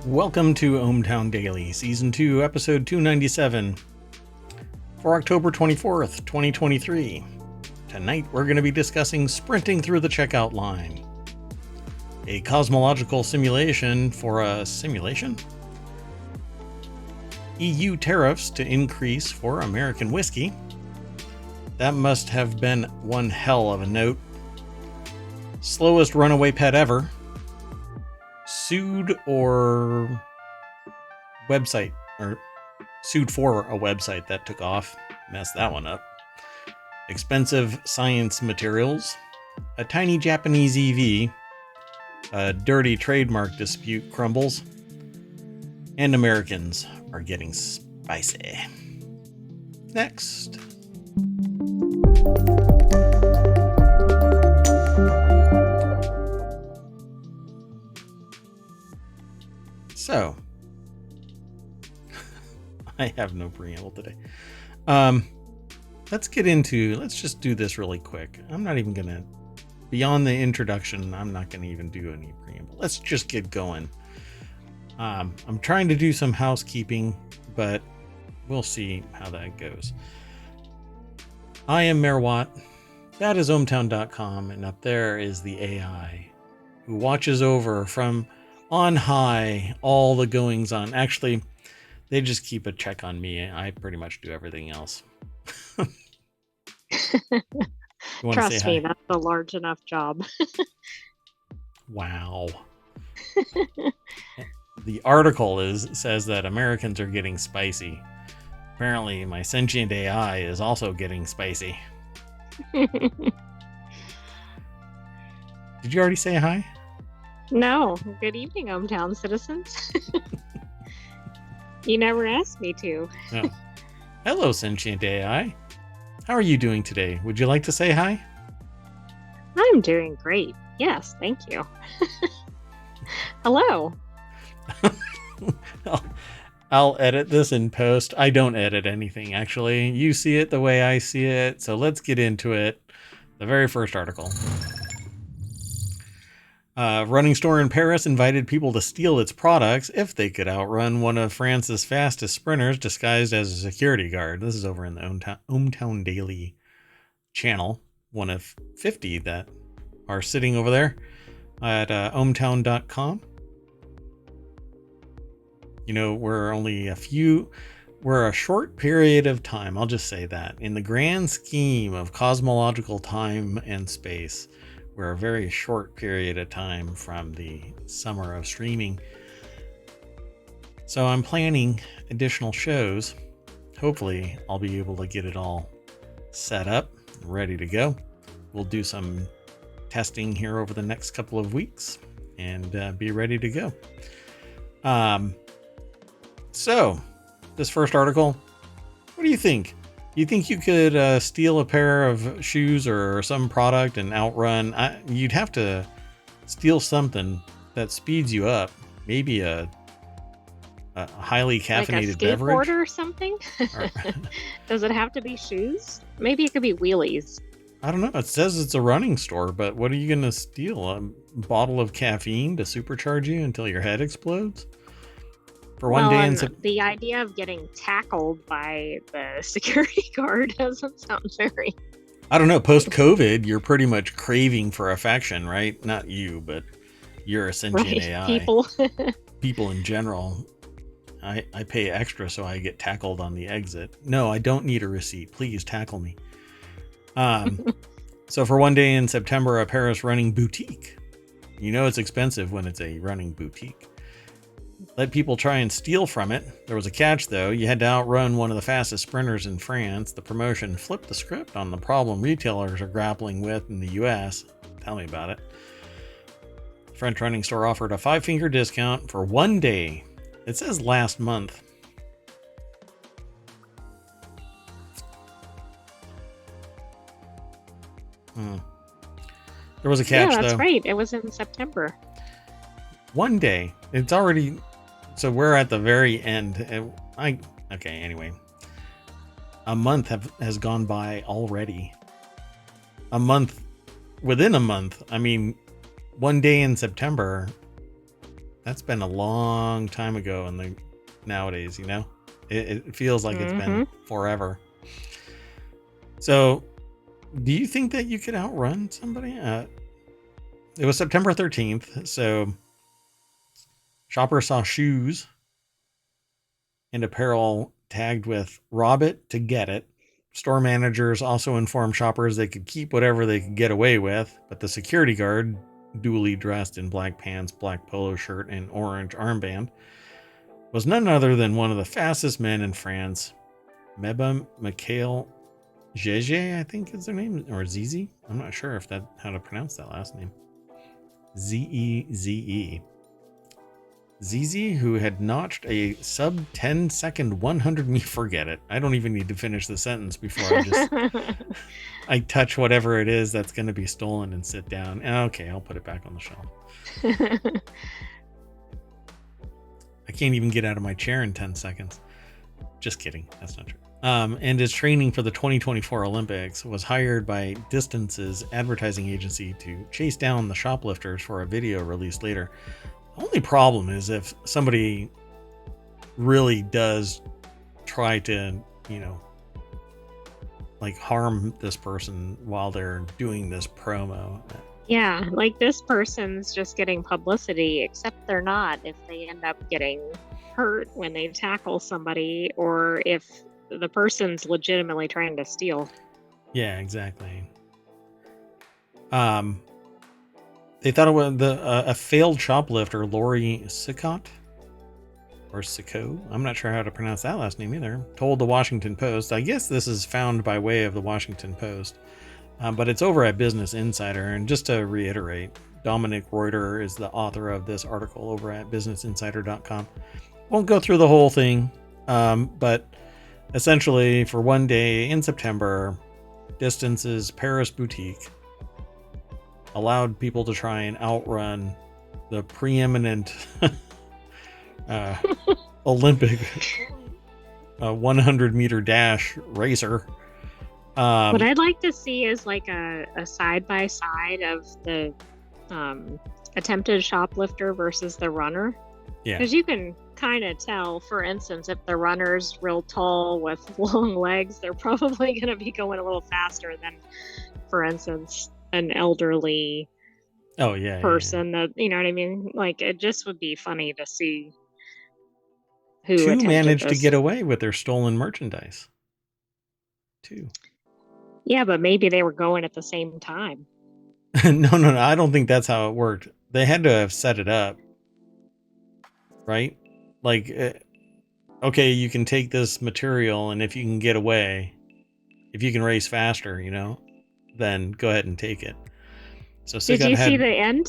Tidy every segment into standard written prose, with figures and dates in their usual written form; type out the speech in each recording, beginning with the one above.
Welcome to ohmTown Daily, Season 2, Episode 297, for October 24th, 2023. Tonight we're going to be discussing sprinting through the checkout line, a cosmological simulation for a simulation, EU tariffs to increase for American whiskey. That must have been one hell of a note. Slowest runaway pet ever. Sued for a website that took off. Messed that one up. Expensive science materials. A tiny Japanese EV. A dirty trademark dispute crumbles. And Americans are getting spicy. Next. So, I have no preamble today. Let's just do this really quick. I'm not even going to, beyond the introduction, I'm not going to even do any preamble. Let's just get going. I'm trying to do some housekeeping, but we'll see how that goes. I am Mayor Watt. That is ohmTown.com, and up there is the AI who watches over from on high all the goings on. Actually, they just keep a check on me. I pretty much do everything else. Trust me, that's a large enough job. Wow. The article says that Americans are getting spicy. Apparently, my sentient AI is also getting spicy. Did you already say hi? No. Good evening, ohmTown citizens. You never asked me to. Oh. Hello, sentient AI. How are you doing today? Would you like to say hi? I'm doing great. Yes, thank you. Hello. I'll edit this in post. I don't edit anything, actually. You see it the way I see it, so let's get into it. The very first article. A running store in Paris invited people to steal its products if they could outrun one of France's fastest sprinters disguised as a security guard. This is over in the ohmTown Daily channel, one of 50 that are sitting over there at ohmTown.com. You know, we're a short period of time, I'll just say that. In the grand scheme of cosmological time and space, we're a very short period of time from the summer of streaming. So I'm planning additional shows. Hopefully I'll be able to get it all set up, ready to go. We'll do some testing here over the next couple of weeks and be ready to go. So this first article, what do you think? You think you could steal a pair of shoes or some product and outrun? You'd have to steal something that speeds you up. Maybe a highly caffeinated like a beverage or something. Does it have to be shoes? Maybe it could be wheelies. I don't know. It says it's a running store, but what are you going to steal? A bottle of caffeine to supercharge you until your head explodes? For one day the idea of getting tackled by the security guard doesn't sound very... I don't know. Post-COVID, you're pretty much craving for affection, right? Not you, but you're a sentient AI. People in general. I pay extra so I get tackled on the exit. No, I don't need a receipt. Please tackle me. So for one day in September, a Paris running boutique. You know it's expensive when it's a running boutique. Let people try and steal from it. There was a catch, though. You had to outrun one of the fastest sprinters in France. The promotion flipped the script on the problem retailers are grappling with in the US. Tell me about it. The French running store offered a 5-finger discount for one day. It says last month. There was a catch, though. Yeah, that's right. It was in September. One day. It's already... So we're at the very end. Okay, anyway. A month has gone by already. Within a month. I mean, one day in September That's been a long time ago nowadays, you know? It feels like it's been forever. So, do you think that you could outrun somebody? It was September 13th, so shoppers saw shoes and apparel tagged with "Rob it to get it." Store managers also informed shoppers they could keep whatever they could get away with, but the security guard, duly dressed in black pants, black polo shirt, and orange armband, was none other than one of the fastest men in France, Meba Mikhail Zeze, I think is their name, or Zizi. I'm not sure if that how to pronounce that last name. Zeze. Zizi, who had notched a sub 10 second 100 me. Forget it. I don't even need to finish the sentence before I touch whatever it is that's going to be stolen and sit down. Okay, I'll put it back on the shelf. I can't even get out of my chair in 10 seconds. Just kidding. That's not true. And his training for the 2024 Olympics, was hired by Distance's advertising agency to chase down the shoplifters for a video released later. The only problem is if somebody really does try to, like harm this person while they're doing this promo. Yeah, like this person's just getting publicity, except they're not if they end up getting hurt when they tackle somebody, or if the person's legitimately trying to steal. Yeah, exactly. They thought it was a failed shoplifter, Lori Siccott, or Sicko, I'm not sure how to pronounce that last name either, told the Washington Post. I guess this is found by way of the Washington Post, but it's over at Business Insider. And just to reiterate, Dominic Reuter is the author of this article over at businessinsider.com. Won't go through the whole thing, but essentially for one day in September, Distance's Paris boutique allowed people to try and outrun the preeminent Olympic 100 meter dash racer. What I'd like to see is like a side by side of the attempted shoplifter versus the runner. Yeah, because you can kind of tell, for instance, if the runner's real tall with long legs, they're probably going to be going a little faster than, for instance, an elderly person that, you know what I mean? Like, it just would be funny to see who two attempted managed this. to get away with their stolen merchandise. Two. Yeah, but maybe they were going at the same time. No, I don't think that's how it worked. They had to have set it up, right? Like, okay, you can take this material, and if you can get away, if you can race faster, then go ahead and take it. So did you see the end?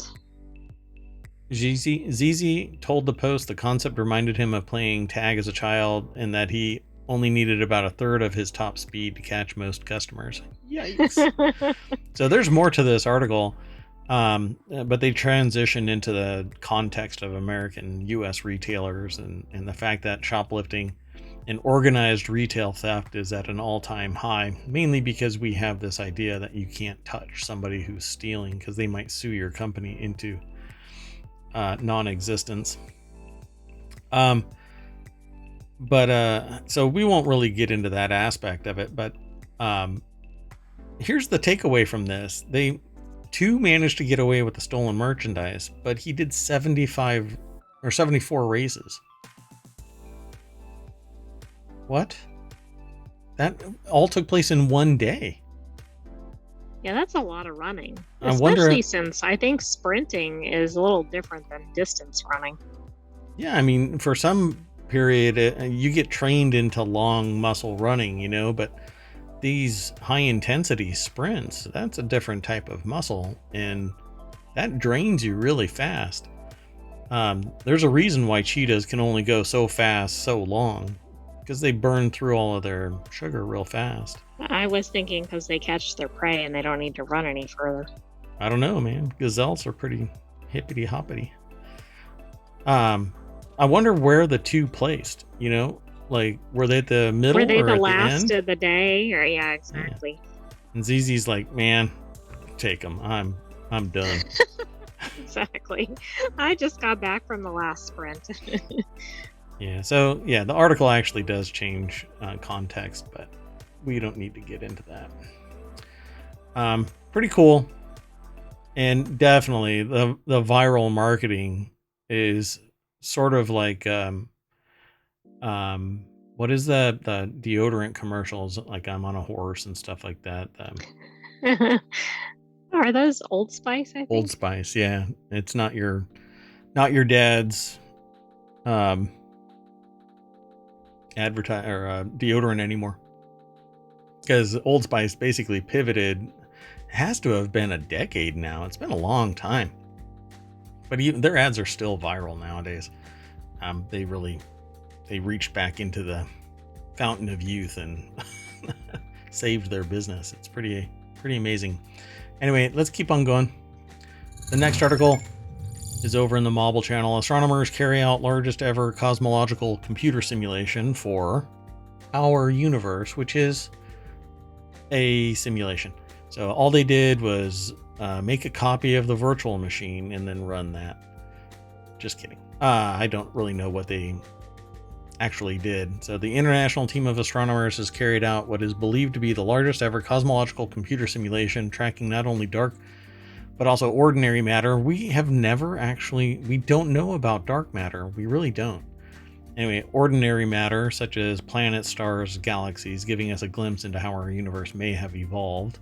ZZ told the Post the concept reminded him of playing tag as a child, and that he only needed about a third of his top speed to catch most customers. Yikes. So there's more to this article, but they transitioned into the context of American U.S. retailers and the fact that shoplifting and organized retail theft is at an all-time high, mainly because we have this idea that you can't touch somebody who's stealing because they might sue your company into non-existence. So we won't really get into that aspect of it, but here's the takeaway from this. They too managed to get away with the stolen merchandise, but he did 75 or 74 races. What? That all took place in one day. Yeah, that's a lot of running. I wonder, especially since I think sprinting is a little different than distance running. Yeah, I mean, for some period, you get trained into long muscle running, but these high intensity sprints, that's a different type of muscle, and that drains you really fast. There's a reason why cheetahs can only go so fast so long, because they burn through all of their sugar real fast. I was thinking because they catch their prey and they don't need to run any further. I don't know, man. Gazelles are pretty hippity hoppity. I wonder where the two placed, like, were they at the middle? Were they or the at last the end? of the day? Or yeah, exactly. Yeah. And ZZ's like, man, take them. I'm done. Exactly. I just got back from the last sprint. Yeah, so yeah, the article actually does change context, but we don't need to get into that. Pretty cool. And definitely the viral marketing is sort of like what is the deodorant commercials, like I'm on a horse and stuff like that. Are those Old Spice, I Old think? Spice, yeah. It's not your dad's um advertise or deodorant anymore. Because Old Spice basically pivoted. It has to have been a decade now. It's been a long time. But even their ads are still viral nowadays. They reached back into the fountain of youth and saved their business. It's pretty amazing. Anyway, let's keep on going. The next article is over in the Mobile channel. Astronomers carry out largest ever cosmological computer simulation for our universe, which is a simulation. So all they did was make a copy of the virtual machine and then run that. Just kidding. I don't really know what they actually did. So the international team of astronomers has carried out what is believed to be the largest ever cosmological computer simulation, tracking not only dark but also ordinary matter. We don't know about dark matter. We really don't. Anyway, ordinary matter such as planets, stars, galaxies, giving us a glimpse into how our universe may have evolved.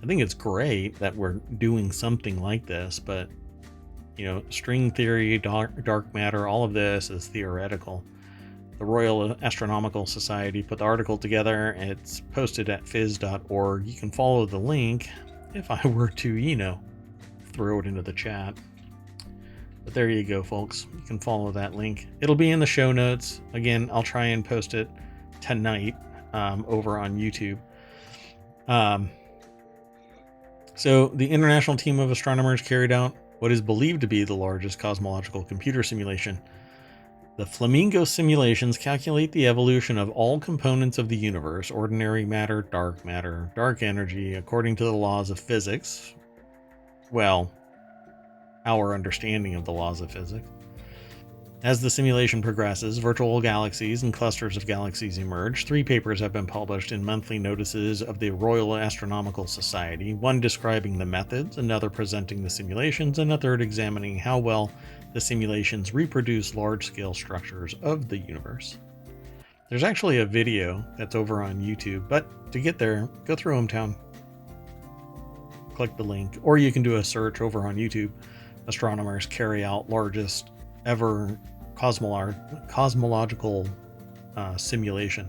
I think it's great that we're doing something like this, but string theory, dark matter, all of this is theoretical. The Royal Astronomical Society put the article together. It's posted at phys.org. You can follow the link if I were to, throw it into the chat. But there you go, folks. You can follow that link. It'll be in the show notes. Again, I'll try and post it tonight over on YouTube. So the international team of astronomers carried out what is believed to be the largest cosmological computer simulation. The Flamingo simulations calculate the evolution of all components of the universe, ordinary matter, dark energy, according to the laws of physics. Well, our understanding of the laws of physics. As the simulation progresses, virtual galaxies and clusters of galaxies emerge. 3 papers have been published in monthly notices of the Royal Astronomical Society, one describing the methods, another presenting the simulations, and a third examining how well the simulations reproduce large-scale structures of the universe. There's actually a video that's over on YouTube, but to get there, go through ohmTown. Click the link, or you can do a search over on YouTube. Astronomers carry out largest ever cosmological simulation,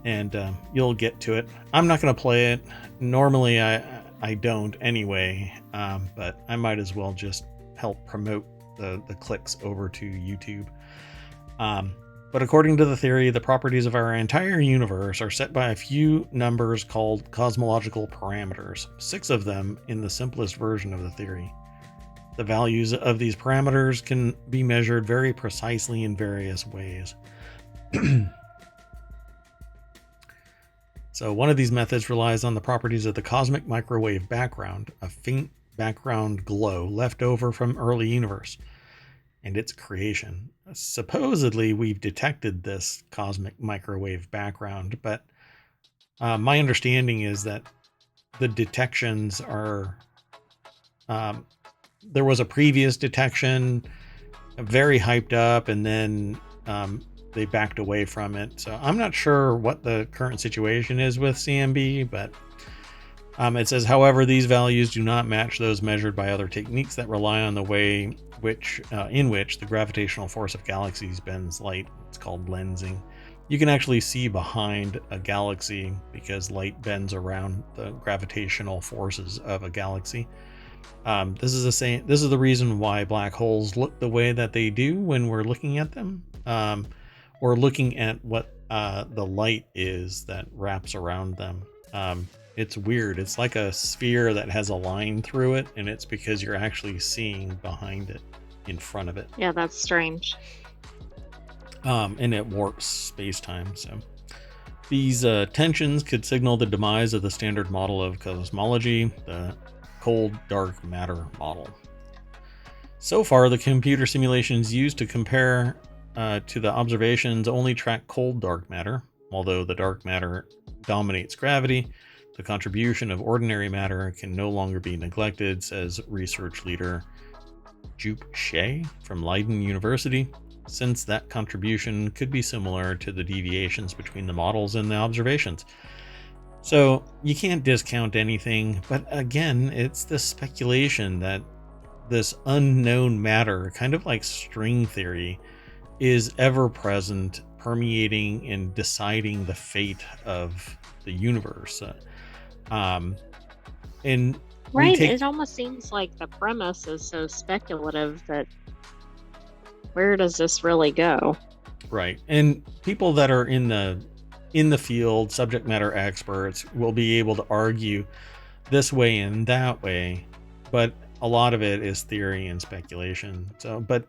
and you'll get to it. I'm not going to play it. Normally I don't anyway, but I might as well just help promote the clicks over to YouTube. But according to the theory, the properties of our entire universe are set by a few numbers called cosmological parameters, 6 of them in the simplest version of the theory. The values of these parameters can be measured very precisely in various ways. So one of these methods relies on the properties of the cosmic microwave background, a faint background glow left over from early universe, and its creation. Supposedly, we've detected this cosmic microwave background, but my understanding is that the detections are... there was a previous detection, very hyped up, and then they backed away from it. So I'm not sure what the current situation is with CMB, but it says, however, these values do not match those measured by other techniques that rely on the way in which the gravitational force of galaxies bends light. It's called lensing. You can actually see behind a galaxy because light bends around the gravitational forces of a galaxy. This is the reason why black holes look the way that they do when we're looking at them, or looking at what the light is that wraps around them. It's weird. It's like a sphere that has a line through it, and it's because you're actually seeing behind it, in front of it. Yeah, that's strange. And it warps space-time. So these tensions could signal the demise of the standard model of cosmology, the cold dark matter model. So far, the computer simulations used to compare to the observations only track cold dark matter. Although the dark matter dominates gravity, the contribution of ordinary matter can no longer be neglected, says research leader Jupe Shea from Leiden University, since that contribution could be similar to the deviations between the models and the observations. So you can't discount anything, but again, it's the speculation that this unknown matter, kind of like string theory, is ever present, permeating and deciding the fate of the universe. And we Right. take It almost seems like the premise is so speculative that where does this really go? right, and people that are in the field, subject matter experts, will be able to argue this way and that way, but a lot of it is theory and speculation. So, but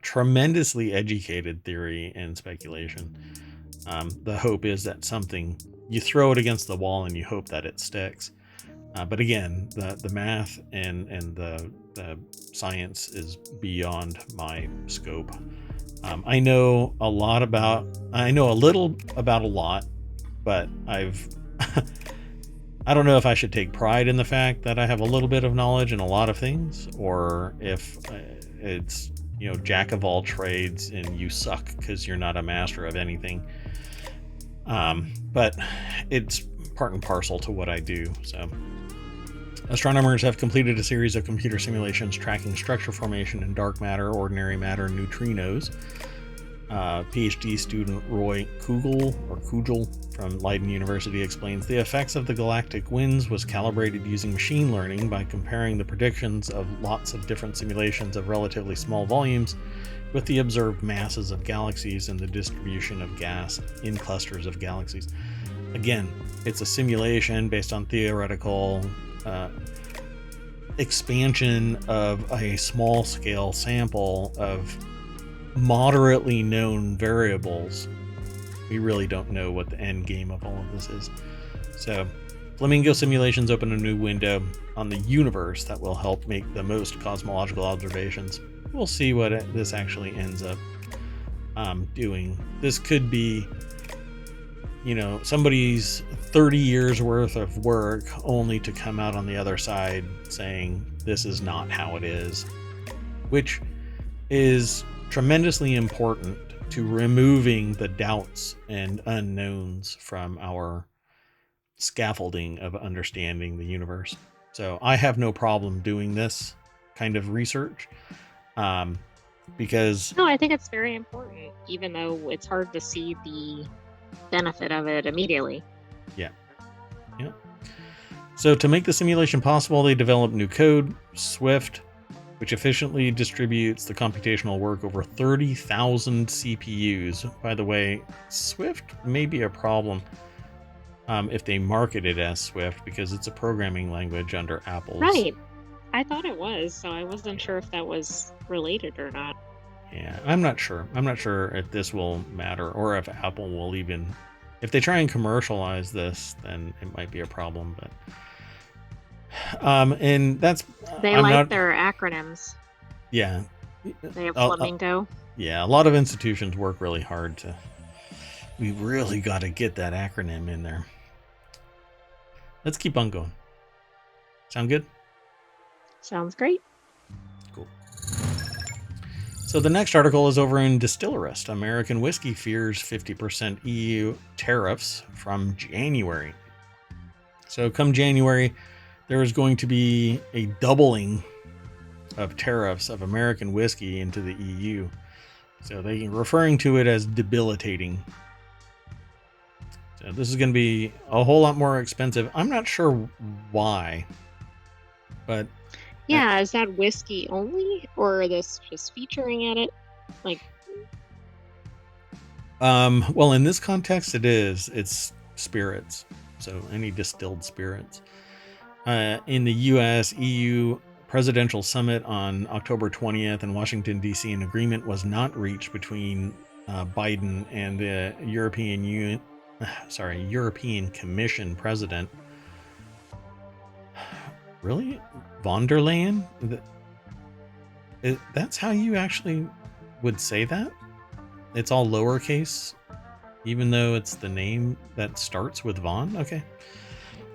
tremendously educated theory and speculation. The hope is that something, you throw it against the wall and you hope that it sticks. But again, the math and the science is beyond my scope. I know a little about a lot, but I don't know if I should take pride in the fact that I have a little bit of knowledge in a lot of things, or if it's, jack of all trades and you suck because you're not a master of anything. But it's part and parcel to what I do. So astronomers have completed a series of computer simulations tracking structure formation in dark matter, ordinary matter, neutrinos. PhD student Roy Kugel from Leiden University explains the effects of the galactic winds was calibrated using machine learning by comparing the predictions of lots of different simulations of relatively small volumes with the observed masses of galaxies and the distribution of gas in clusters of galaxies. Again, it's a simulation based on theoretical expansion of a small scale sample of moderately known variables. We really don't know what the end game of all of this is. So Flamingo simulations open a new window on the universe that will help make the most cosmological observations. We'll see what this actually ends up doing. This could be, somebody's 30 years worth of work only to come out on the other side saying this is not how it is, which is tremendously important to removing the doubts and unknowns from our scaffolding of understanding the universe. So I have no problem doing this kind of research, because No, I think it's very important, even though it's hard to see the benefit of it immediately. Yeah. So to make the simulation possible, they developed new code, Swift, which efficiently distributes the computational work over 30,000 CPUs. By the way, Swift may be a problem if they market it as Swift, because it's a programming language under Apple's. Right. I thought it was, so I wasn't sure if that was related or not. Yeah, I'm not sure. I'm not sure if this will matter, or if Apple will even... If they try and commercialize this, then it might be a problem, but... and that's... They like their acronyms. Yeah. They have Flamingo. Yeah, a lot of institutions work really hard to... We really got to get that acronym in there. Let's keep on going. Sound good? Sounds great. Cool. So the next article is over in Distillerist. American whiskey fears 50% EU tariffs from January. So come January, there is going to be a doubling of tariffs of American whiskey into the EU. So they're referring to it as debilitating. So this is going to be a whole lot more expensive. I'm not sure why, but... Yeah, is that whiskey only, or are this just featuring at it? Well, in this context, it is. It's spirits. So any distilled spirits. In the U.S., EU presidential summit on October 20th in Washington, D.C., an agreement was not reached between Biden and the European Commission president. Really? Von der Leyen? That's how you actually would say that? It's all lowercase, even though it's the name that starts with von? Okay.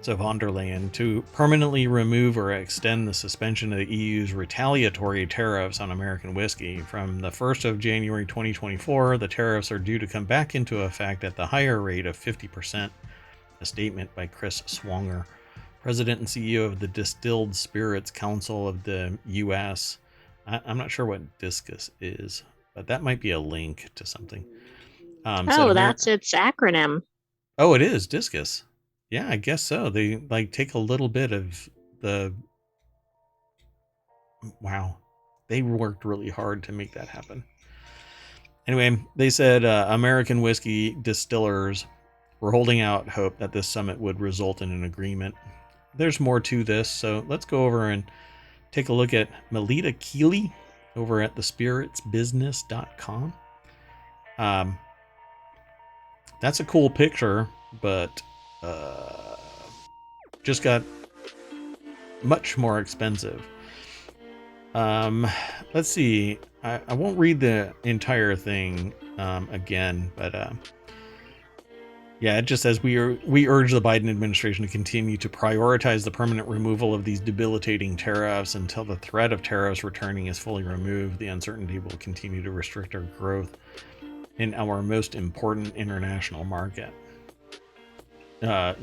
So von der Leyen, to permanently remove or extend the suspension of the EU's retaliatory tariffs on American whiskey. From the 1st of January 2024, the tariffs are due to come back into effect at the higher rate of 50%. A statement by Chris Swanger, President and CEO of the Distilled Spirits Council of the U.S. I'm not sure what DISCUS is, but that might be a link to something. Oh, that's its acronym. Oh, it is DISCUS. Yeah, I guess so. They like take a little bit of the. Wow, they worked really hard to make that happen. Anyway, they said American whiskey distillers were holding out hope that this summit would result in an agreement. There's more to this, so let's go over and take a look at Melita Keeley over at thespiritsbusiness.com. That's a cool picture, but just got much more expensive. Let's see. I won't read the entire thing again, but yeah, it just says we urge the Biden administration to continue to prioritize the permanent removal of these debilitating tariffs until the threat of tariffs returning is fully removed. The uncertainty will continue to restrict our growth in our most important international market. Yeah,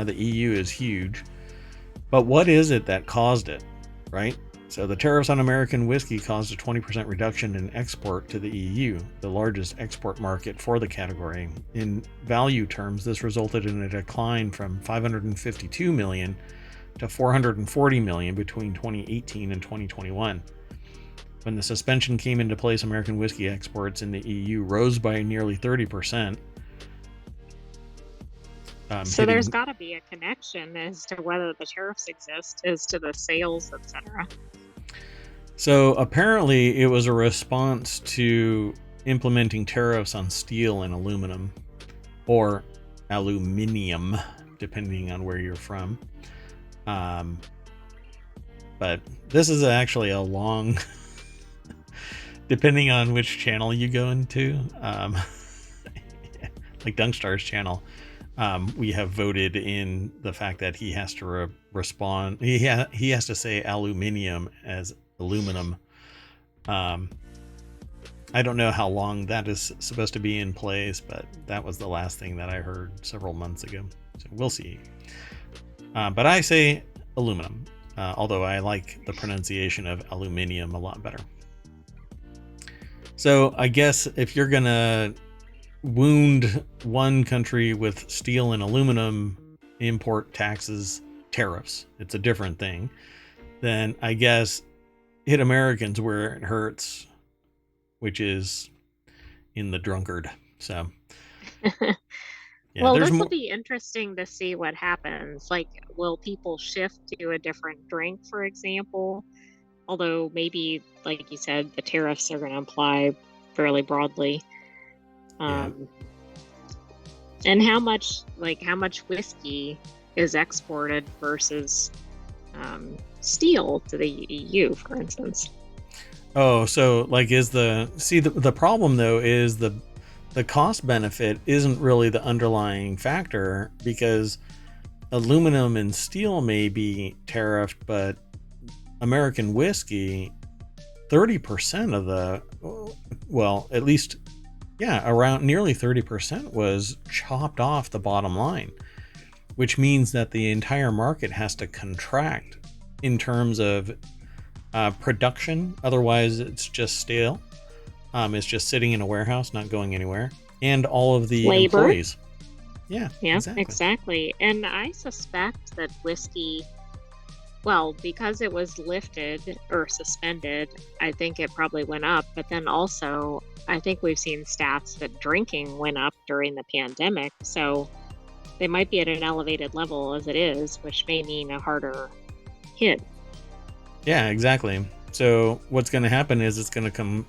the EU is huge, but what is it that caused it, right? So the tariffs on American whiskey caused a 20% reduction in export to the EU, the largest export market for the category. In value terms, this resulted in a decline from $552 million to $440 million between 2018 and 2021. When the suspension came into place, American whiskey exports in the EU rose by nearly 30%. So there's got to be a connection as to whether the tariffs exist as to the sales, etc. So apparently it was a response to implementing tariffs on steel and aluminum, or aluminium, depending on where you're from. But this is actually a long, depending on which channel you go into, like Dunkstar's channel. We have voted in the fact that he has to respond. He has to say aluminium as aluminum. I don't know how long that is supposed to be in place, but that was the last thing that I heard several months ago. So we'll see. But I say aluminum, although I like the pronunciation of aluminium a lot better. So I guess if you're gonna wound one country with steel and aluminum import taxes, tariffs, it's a different thing, then I guess hit Americans where it hurts, which is in the drunkard. So yeah, well, this will be interesting to see what happens. Like, will people shift to a different drink, for example? Although maybe, like you said, the tariffs are going to apply fairly broadly. And how much whiskey is exported versus steel to the EU, for instance? Oh, so like the problem though is the cost benefit isn't really the underlying factor, because aluminum and steel may be tariffed, but American whiskey, 30% of the, well, at least, yeah, around nearly 30% was chopped off the bottom line, which means that the entire market has to contract in terms of production. Otherwise, it's just stale. It's just sitting in a warehouse, not going anywhere. And all of the labor. Employees. Yeah, exactly. And I suspect that whiskey, well, because it was lifted or suspended, I think it probably went up. But then also, I think we've seen stats that drinking went up during the pandemic. So they might be at an elevated level as it is, which may mean a harder hit. Yeah, exactly. So what's going to happen is it's going to come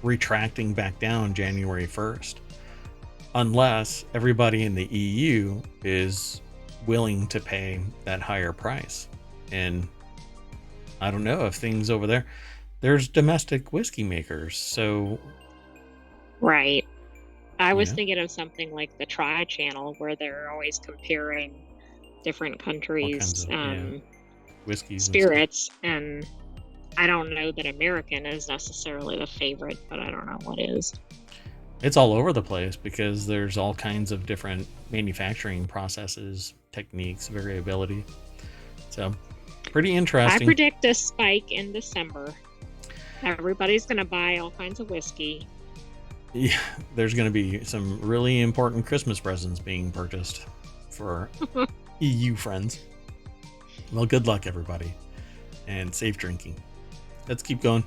retracting back down January 1st. Unless everybody in the EU is willing to pay that higher price. And I don't know if things over there. There's domestic whiskey makers, so Right. I you was know thinking of something like the Tri Channel, where they're always comparing different all kinds countries' of whiskeys and stuff. spirits, and I don't know that American is necessarily the favorite, but I don't know what is. It's all over the place because there's all kinds of different manufacturing processes, techniques, variability. So pretty I interesting. predict a spike in December. Everybody's going to buy all kinds of whiskey. Yeah, there's going to be some really important Christmas presents being purchased for EU friends. Well, good luck, everybody, and safe drinking. Let's keep going.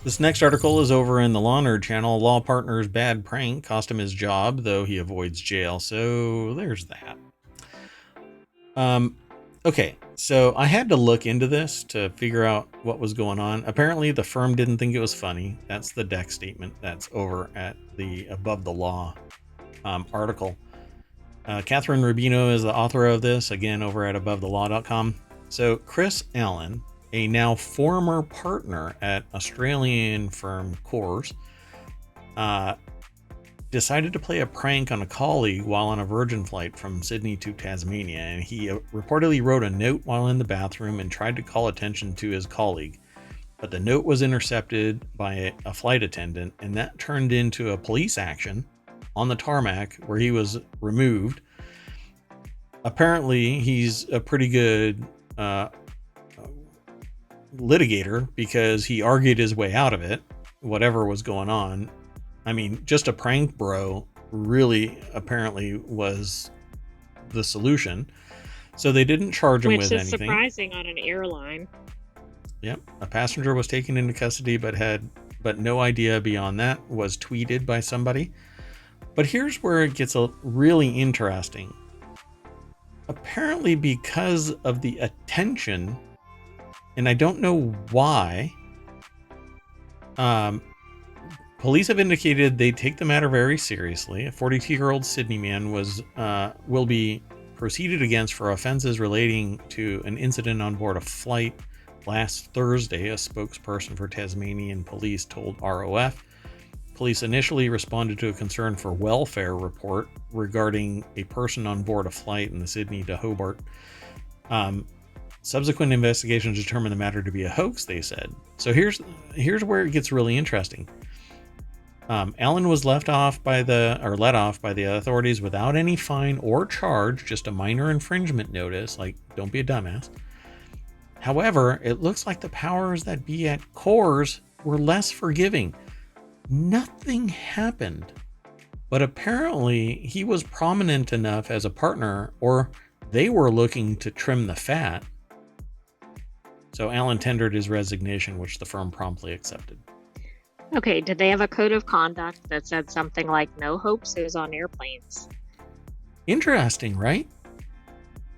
This next article is over in the Law Nerd channel. Law partner's bad prank cost him his job, though he avoids jail. So there's that. Okay, so I had to look into this to figure out what was going on. Apparently, the firm didn't think it was funny. That's the deck statement that's over at the Above the Law article. Catherine Rubino is the author of this, again, over at abovethelaw.com. So Chris Allen, a now former partner at Australian firm Coors, decided to play a prank on a colleague while on a Virgin flight from Sydney to Tasmania, and he reportedly wrote a note while in the bathroom and tried to call attention to his colleague. But the note was intercepted by a flight attendant, and that turned into a police action on the tarmac where he was removed. Apparently, he's a pretty good litigator because he argued his way out of it, whatever was going on. I mean, just a prank bro really apparently was the solution. So they didn't charge him with anything. Which is surprising on an airline. Yep. A passenger was taken into custody but no idea beyond that, was tweeted by somebody. But here's where it gets really interesting. Apparently, because of the attention, and I don't know why, police have indicated they take the matter very seriously. A 42-year-old Sydney man will be proceeded against for offenses relating to an incident on board a flight last Thursday, a spokesperson for Tasmanian police told ROF. Police initially responded to a concern for welfare report regarding a person on board a flight in the Sydney to Hobart. Subsequent investigations determined the matter to be a hoax, they said. So here's where it gets really interesting. Allen was let off by the authorities without any fine or charge, just a minor infringement notice, like don't be a dumbass. However, it looks like the powers that be at Coors were less forgiving. Nothing happened, but apparently he was prominent enough as a partner, or they were looking to trim the fat. So Allen tendered his resignation, which the firm promptly accepted. Okay, did they have a code of conduct that said something like no hoaxes on airplanes? Interesting, right?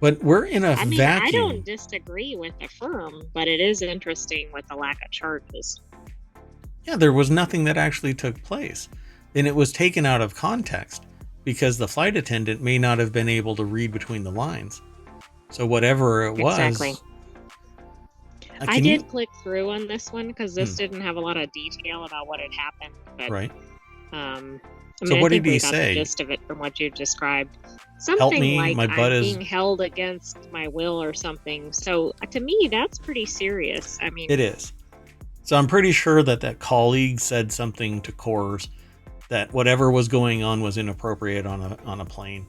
But we're in a vacuum. I don't disagree with the firm, but it is interesting with the lack of charges. Yeah, there was nothing that actually took place. And it was taken out of context because the flight attendant may not have been able to read between the lines. So whatever it was... Exactly. I did click through on this one because this didn't have a lot of detail about what had happened. But, right. So what did he say? The gist of it from what you described. Something like my butt I'm is being held against my will or something. So to me, that's pretty serious. I mean, it is. So I'm pretty sure that colleague said something to Coors that whatever was going on was inappropriate on a plane.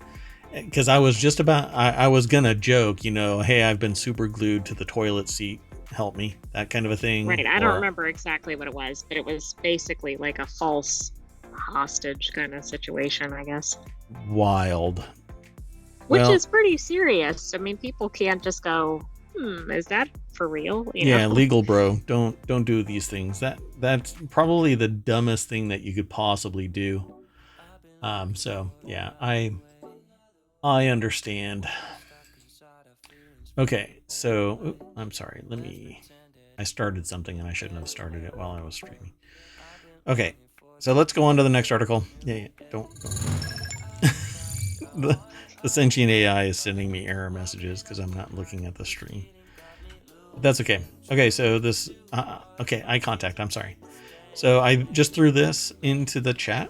Because I was just about, I was gonna joke, hey, I've been super glued to the toilet seat. Help me, that kind of a thing. Right. I don't remember exactly what it was, but it was basically like a false hostage kind of situation, I guess. Wild. Which is pretty serious. I mean, people can't just go, is that for real? Yeah, legal bro. Don't do these things. That's probably the dumbest thing that you could possibly do. So yeah, I understand. Okay, so I'm sorry. I started something and I shouldn't have started it while I was streaming. Okay, so let's go on to the next article. Yeah, don't. The sentient AI is sending me error messages because I'm not looking at the stream. That's okay. Okay, so this... okay, eye contact. I'm sorry. So I just threw this into the chat.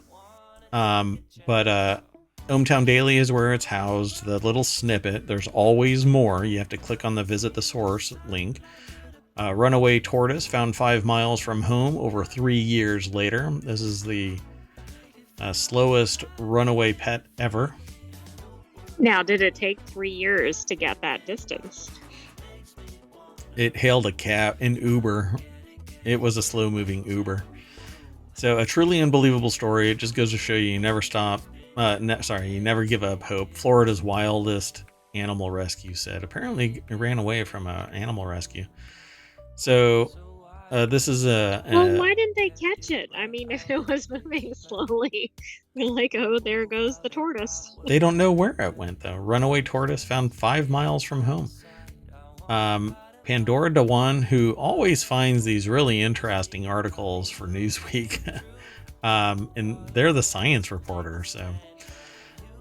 But ohmTown Daily is where it's housed. The little snippet. There's always more. You have to click on the Visit the Source link. Runaway tortoise found 5 miles from home over 3 years later. This is the slowest runaway pet ever. Now, did it take 3 years to get that distance? It hailed an Uber. It was a slow-moving Uber. So a truly unbelievable story. It just goes to show you never stop. You never give up hope. Florida's wildest animal rescue said. Apparently, it ran away from an animal rescue. So this is well, why didn't they catch it? I mean, if it was moving slowly, they're like, oh, there goes the tortoise. They don't know where it went, though. Runaway tortoise found 5 miles from home. Pandora Dewan, who always finds these really interesting articles for Newsweek, and they're the science reporter. So,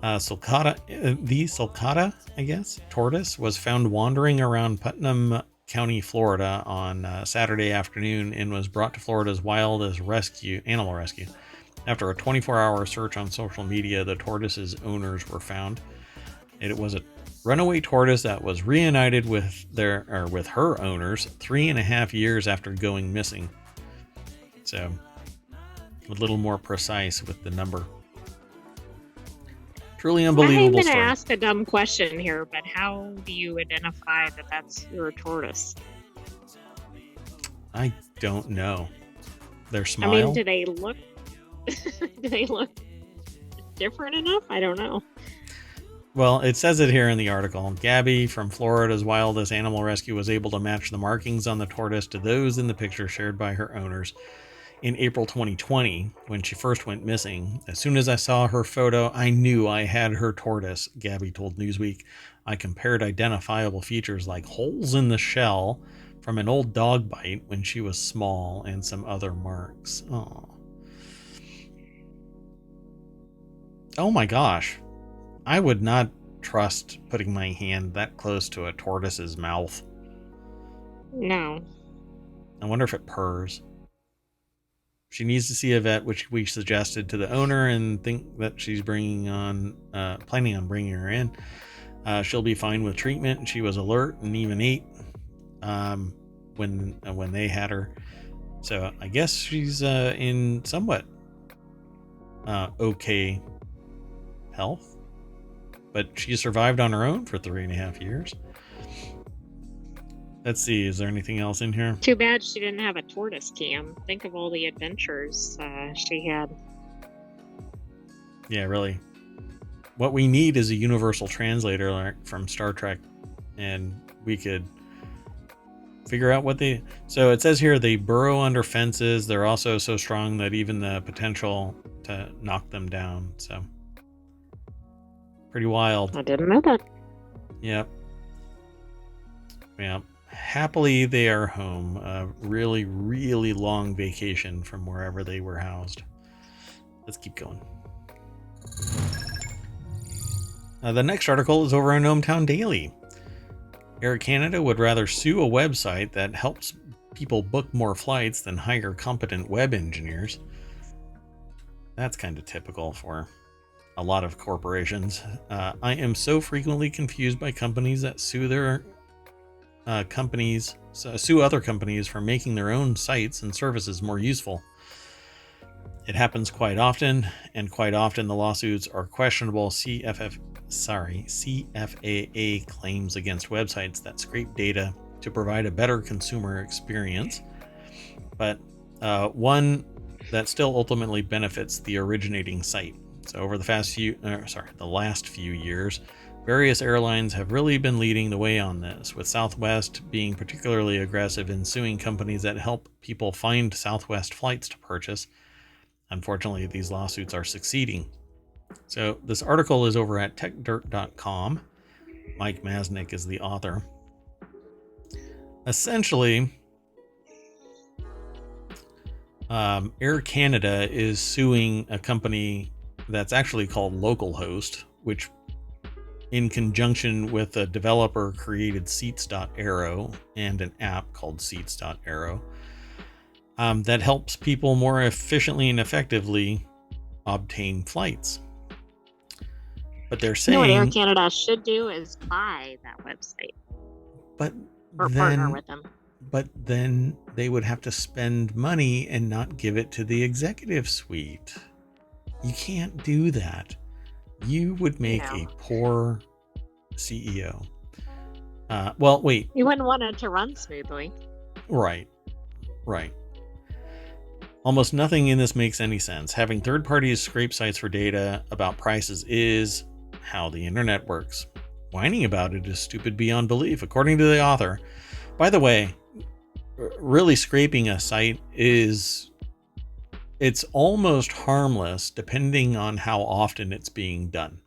sulcata, I guess, tortoise was found wandering around Putnam County, Florida on Saturday afternoon and was brought to Florida's wildest animal rescue. After a 24-hour search on social media, the tortoise's owners were found. It was a runaway tortoise that was reunited with her owners 3.5 years after going missing. So, a little more precise with the number. Truly unbelievable I'm going to story. ask a dumb question here, but how do you identify that that's your tortoise? I don't know. Their smile? I mean, do they look different enough? I don't know. Well, it says it here in the article. Gabby from Florida's wildest animal rescue was able to match the markings on the tortoise to those in the picture shared by her owners in April 2020 when she first went missing. As soon as I saw her photo, I knew I had her tortoise, Gabby told Newsweek. I compared identifiable features like holes in the shell from an old dog bite when she was small and some other marks. Oh my gosh. I would not trust putting my hand that close to a tortoise's mouth. No. I wonder if it purrs. She needs to see a vet, which we suggested to the owner, and think that she's planning on bringing her in. She'll be fine with treatment. She was alert and even ate when they had her. So I guess she's in somewhat okay health. But she survived on her own for 3.5 years. Let's see, is there anything else in here? Too bad she didn't have a tortoise cam. Think of all the adventures she had. Yeah, really. What we need is a universal translator like from Star Trek, and we could figure out what they... So it says here they burrow under fences. They're also so strong that even the potential to knock them down. So pretty wild. I didn't know that. Yep. Yeah. Happily, they are home. A really, really long vacation from wherever they were housed. Let's keep going. The next article is over on ohmTown Daily. Air Canada would rather sue a website that helps people book more flights than hire competent web engineers. That's kind of typical for a lot of corporations. I am so frequently confused by companies that sue other companies for making their own sites and services more useful. It happens quite often, and quite often the lawsuits are questionable CFAA claims against websites that scrape data to provide a better consumer experience, but one that still ultimately benefits the originating site. So over the last few years, various airlines have really been leading the way on this, with Southwest being particularly aggressive in suing companies that help people find Southwest flights to purchase. Unfortunately, these lawsuits are succeeding. So this article is over at techdirt.com. Mike Masnick is the author. Essentially, Air Canada is suing a company that's actually called Localhost, which in conjunction with a developer created Seats.arrow and an app called Seats.arrow that helps people more efficiently and effectively obtain flights. But they're You know what Air saying, Canada should do is buy that website but or partner with them. but then they would have to spend money and not give it to the executive suite. You can't do that. You would make a poor CEO. Well, wait. You wouldn't want it to run smoothly. Right. Almost nothing in this makes any sense. Having third parties scrape sites for data about prices is how the internet works. Whining about it is stupid beyond belief, according to the author. By the way, really scraping a site it's almost harmless depending on how often it's being done.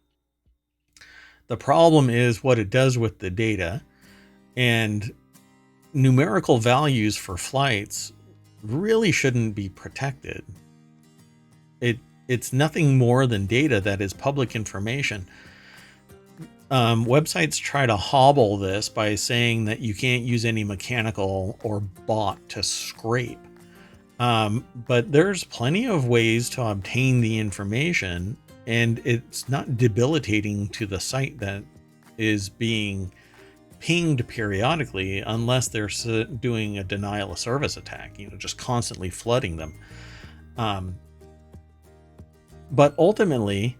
The problem is what it does with the data, and numerical values for flights really shouldn't be protected. It's nothing more than data that is public information. Websites try to hobble this by saying that you can't use any mechanical or bot to scrape. But there's plenty of ways to obtain the information, and it's not debilitating to the site that is being pinged periodically unless they're doing a denial of service attack, just constantly flooding them. But ultimately,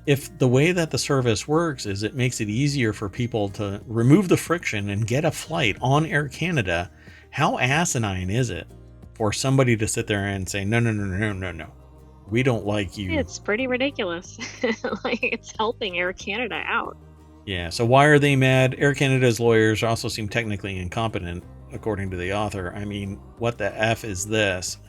if the way that the service works is it makes it easier for people to remove the friction and get a flight on Air Canada, how asinine is it for somebody to sit there and say, no, we don't like you? It's pretty ridiculous. Like, it's helping Air Canada out. Yeah, so why are they mad? Air Canada's lawyers also seem technically incompetent, according to the author. I mean, what the F is this?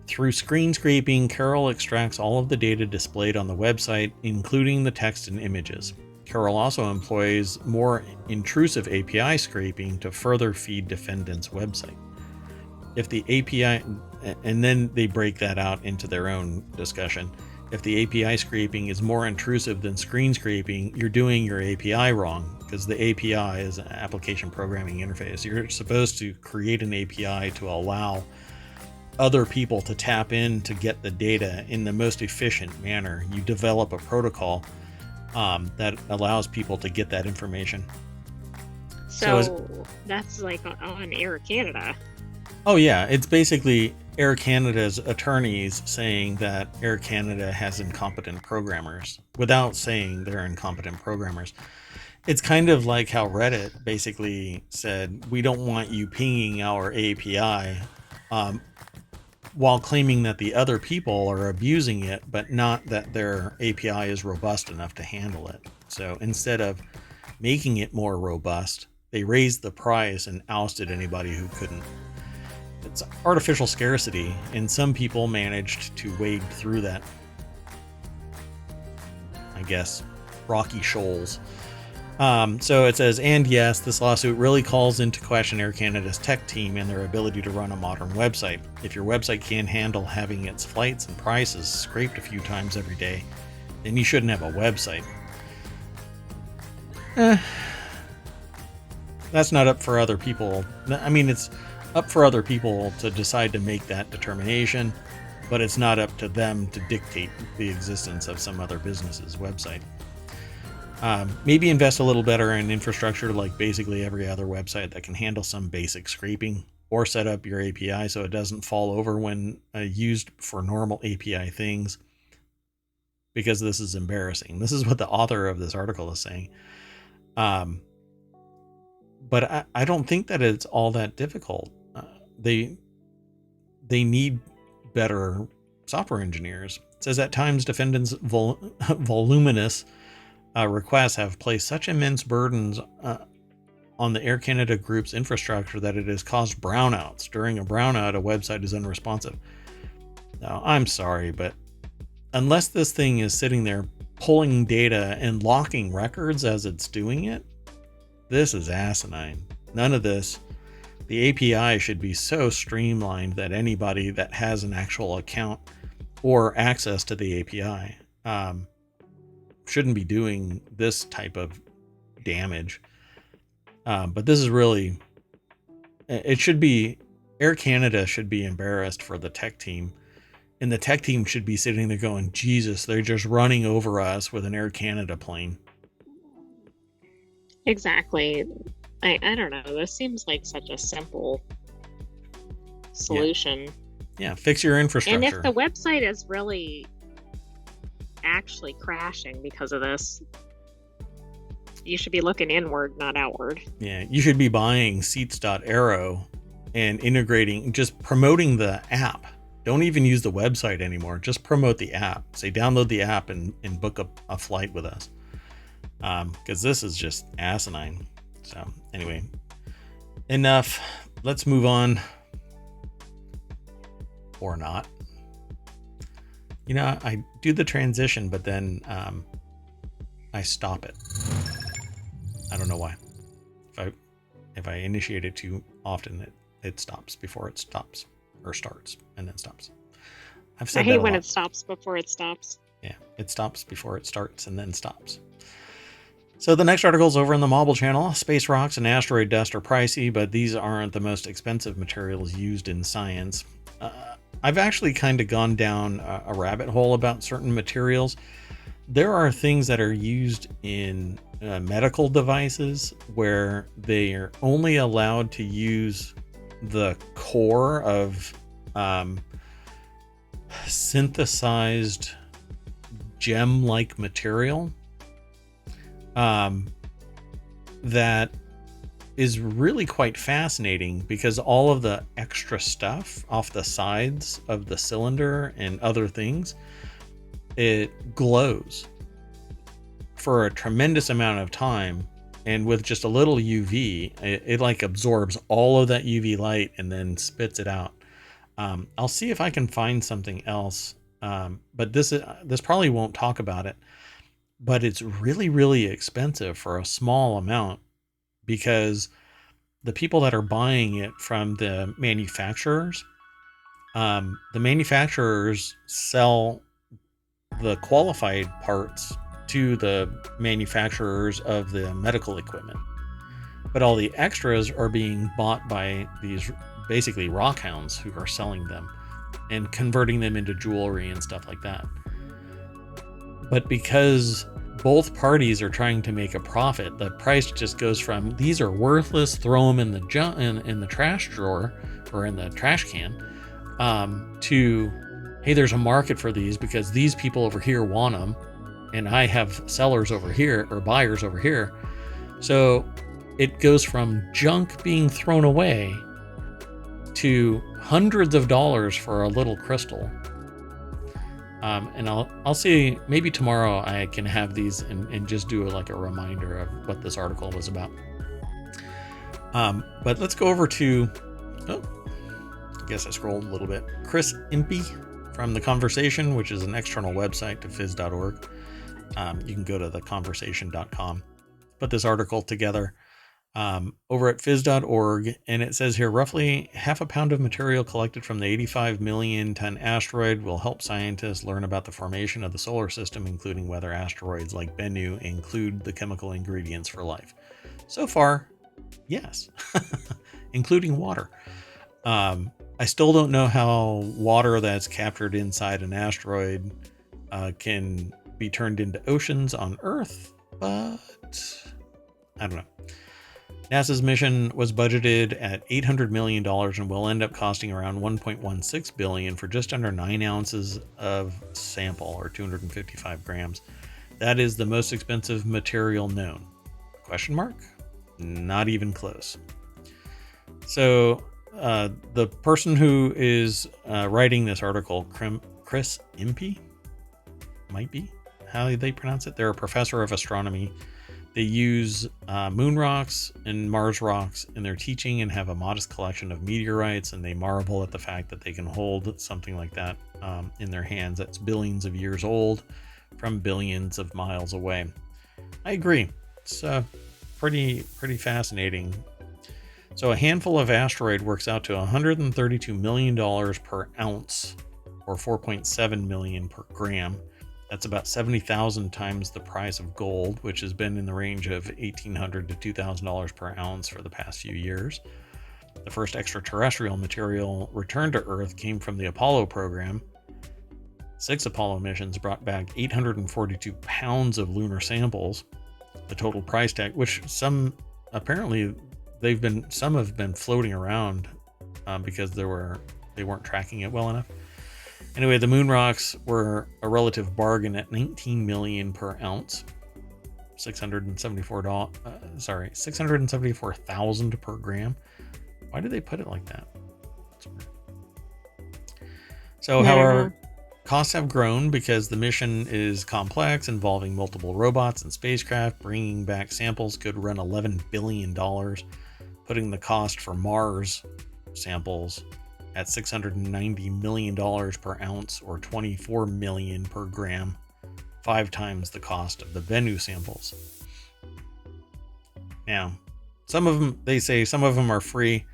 Through screen scraping, Carol extracts all of the data displayed on the website, including the text and images. Carol also employs more intrusive API scraping to further feed defendants' website. If the API, and then they break that out into their own discussion. If the API scraping is more intrusive than screen scraping, you're doing your API wrong, because the API is an application programming interface. You're supposed to create an API to allow other people to tap in to get the data in the most efficient manner. You develop a protocol that allows people to get that information. So that's like on Air Canada. Oh yeah, it's basically Air Canada's attorneys saying that Air Canada has incompetent programmers without saying they're incompetent programmers. It's kind of like how Reddit basically said, we don't want you pinging our API, while claiming that the other people are abusing it, but not that their API is robust enough to handle it. So instead of making it more robust, they raised the price and ousted anybody who couldn't. It's artificial scarcity, and some people managed to wade through that, I guess, rocky shoals. So it says, and yes, this lawsuit really calls into question Air Canada's tech team and their ability to run a modern website. If your website can't handle having its flights and prices scraped a few times every day, then you shouldn't have a website. That's not up for other people. I mean, it's up for other people to decide to make that determination, but it's not up to them to dictate the existence of some other business's website. Maybe invest a little better in infrastructure like basically every other website that can handle some basic scraping, or set up your API so it doesn't fall over when used for normal API things, because this is embarrassing. This is what the author of this article is saying. But I don't think that it's all that difficult. They need better software engineers. It says at times defendants' voluminous requests have placed such immense burdens on the Air Canada Group's infrastructure that it has caused brownouts. During a brownout, a website is unresponsive. Now, I'm sorry, but unless this thing is sitting there pulling data and locking records as it's doing it, this is asinine. None of this. The API should be so streamlined that anybody that has an actual account or access to the API shouldn't be doing this type of damage. But this is really, it should be, Air Canada should be embarrassed for the tech team. And the tech team should be sitting there going, Jesus, they're just running over us with an Air Canada plane. Exactly. I don't know. This seems like such a simple solution. Yeah, fix your infrastructure. And if the website is really actually crashing because of this, you should be looking inward, not outward. Yeah, you should be buying seats.aero and integrating, just promoting the app. Don't even use the website anymore. Just promote the app. Say, download the app and book a flight with us. Because this is just asinine. So anyway, enough. Let's move on. Or not. You know, I do the transition, but then I stop it. I don't know why. If I initiate it too often, it stops before it stops, or starts and then stops. I've said I hate when it stops before it stops. Yeah, it stops before it starts and then stops. So the next article is over in the Mobile channel. Space rocks and asteroid dust are pricey, but these aren't the most expensive materials used in science. I've actually kind of gone down a rabbit hole about certain materials. There are things that are used in medical devices where they are only allowed to use the core of synthesized gem-like material that is really quite fascinating, because all of the extra stuff off the sides of the cylinder and other things, it glows for a tremendous amount of time, and with just a little UV, it like absorbs all of that UV light and then spits it out. I'll see if I can find something else, but this probably won't talk about it, but it's really, really expensive for a small amount, because the people that are buying it from the manufacturers sell the qualified parts to the manufacturers of the medical equipment, but all the extras are being bought by these basically rock hounds who are selling them and converting them into jewelry and stuff like that. But because both parties are trying to make a profit, the price just goes from these are worthless, throw them in the trash drawer or in the trash can, to hey, there's a market for these because these people over here want them, and I have sellers over here or buyers over here. So it goes from junk being thrown away to hundreds of dollars for a little crystal. And I'll see, maybe tomorrow I can have these and just do like a reminder of what this article was about. But let's go over to, I guess I scrolled a little bit. Chris Impey from The Conversation, which is an external website to phys.org. You can go to theconversation.com. Put this article together over at phys.org, and it says here, roughly half a pound of material collected from the 85 million ton asteroid will help scientists learn about the formation of the solar system, including whether asteroids like Bennu include the chemical ingredients for life. So far, yes, including water. I still don't know how water that's captured inside an asteroid can be turned into oceans on Earth, but I don't know. NASA's mission was budgeted at $800 million and will end up costing around $1.16 billion for just under 9 ounces of sample, or 255 grams. That is the most expensive material known. Question mark? Not even close. So the person who is writing this article, Chris Impey, might be how they pronounce it. They're a professor of astronomy. They use moon rocks and Mars rocks in their teaching and have a modest collection of meteorites, and they marvel at the fact that they can hold something like that in their hands that's billions of years old from billions of miles away. I agree. It's pretty fascinating. So a handful of asteroid works out to $132 million per ounce, or $4.7 million per gram. That's about 70,000 times the price of gold, which has been in the range of $1,800 to $2,000 per ounce for the past few years. The first extraterrestrial material returned to Earth came from the Apollo program. 6 Apollo missions brought back 842 pounds of lunar samples. The total price tag, which some have been floating around because they weren't tracking it well enough. Anyway, the moon rocks were a relative bargain at $19 million per ounce, $674,000 per gram. Why did they put it like that? So, however, costs have grown because the mission is complex, involving multiple robots and spacecraft. Bringing back samples could run $11 billion, putting the cost for Mars samples at $690 million per ounce, or $24 million per gram, 5 times the cost of the Venus samples. Now, some of them are free,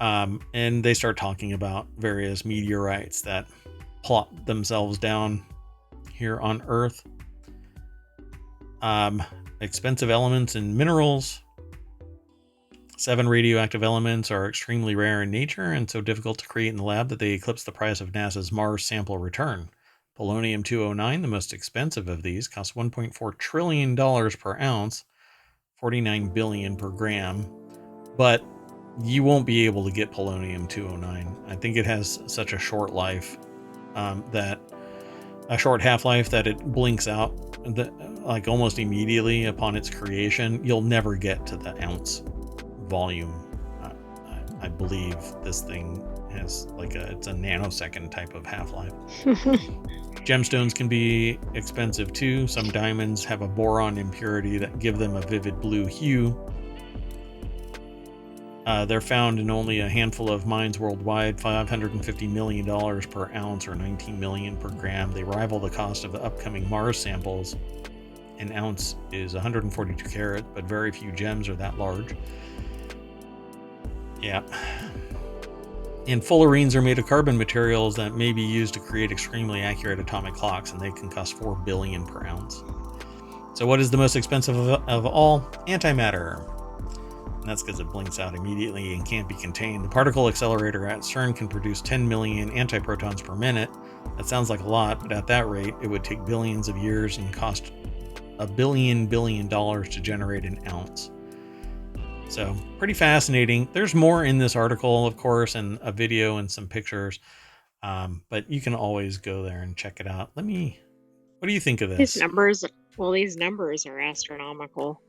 and they start talking about various meteorites that plot themselves down here on Earth. Expensive elements and minerals. 7 radioactive elements are extremely rare in nature and so difficult to create in the lab that they eclipse the price of NASA's Mars sample return. Polonium-209, the most expensive of these, costs $1.4 trillion per ounce, $49 billion per gram, but you won't be able to get polonium-209. I think it has such a short life, short half-life, that it blinks out like almost immediately upon its creation. You'll never get to the ounce volume. I believe this thing has it's a nanosecond type of half-life. Gemstones can be expensive too. Some diamonds have a boron impurity that give them a vivid blue hue. They're found in only a handful of mines worldwide. $550 million per ounce, or $19 million per gram. They rival the cost of the upcoming Mars samples. An ounce is 142 carat, but very few gems are that large. Yeah. And fullerenes are made of carbon materials that may be used to create extremely accurate atomic clocks, and they can cost $4 billion per ounce. So what is the most expensive of all? Antimatter. And that's because it blinks out immediately and can't be contained. The particle accelerator at CERN can produce 10 million antiprotons per minute. That sounds like a lot, but at that rate, it would take billions of years and cost $1 billion to generate an ounce. So pretty fascinating. There's more in this article, of course, and a video and some pictures. But you can always go there and check it out. What do you think of this? These numbers are astronomical.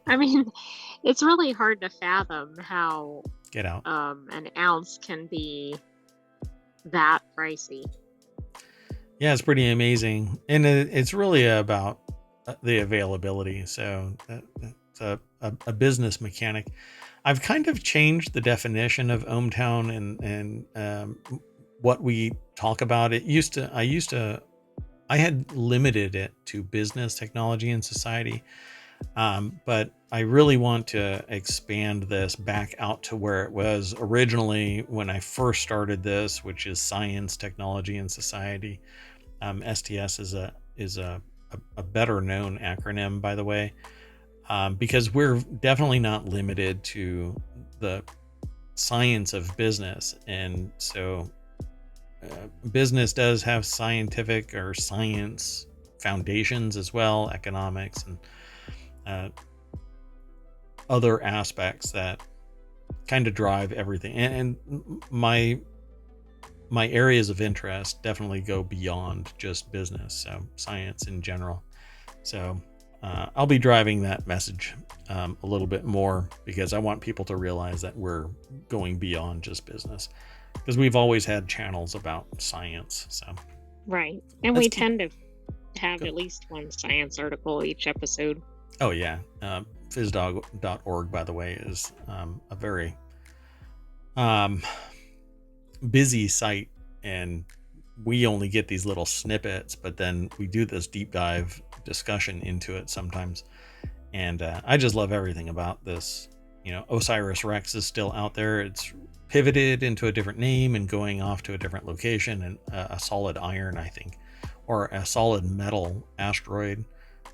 I mean, it's really hard to fathom how an ounce can be that pricey. Yeah, it's pretty amazing. And it's really about the availability. So it's a business mechanic. I've kind of changed the definition of ohmTown and what we talk about. I had limited it to business, technology, and society. But I really want to expand this back out to where it was originally when I first started this, which is science, technology, and society. STS is a better known acronym, by the way, because we're definitely not limited to the science of business. And so business does have scientific or science foundations as well, economics and other aspects that kind of drive everything. And my areas of interest definitely go beyond just business, so science in general. So I'll be driving that message a little bit more, because I want people to realize that we're going beyond just business, because we've always had channels about science. So right, and we tend to have at least one science article each episode. Oh yeah, phyzdog.org, by the way, is a very busy site, and we only get these little snippets, but then we do this deep dive discussion into it sometimes. And I just love everything about this. Osiris Rex is still out there. It's pivoted into a different name and going off to a different location, and a solid iron, I think, or a solid metal asteroid,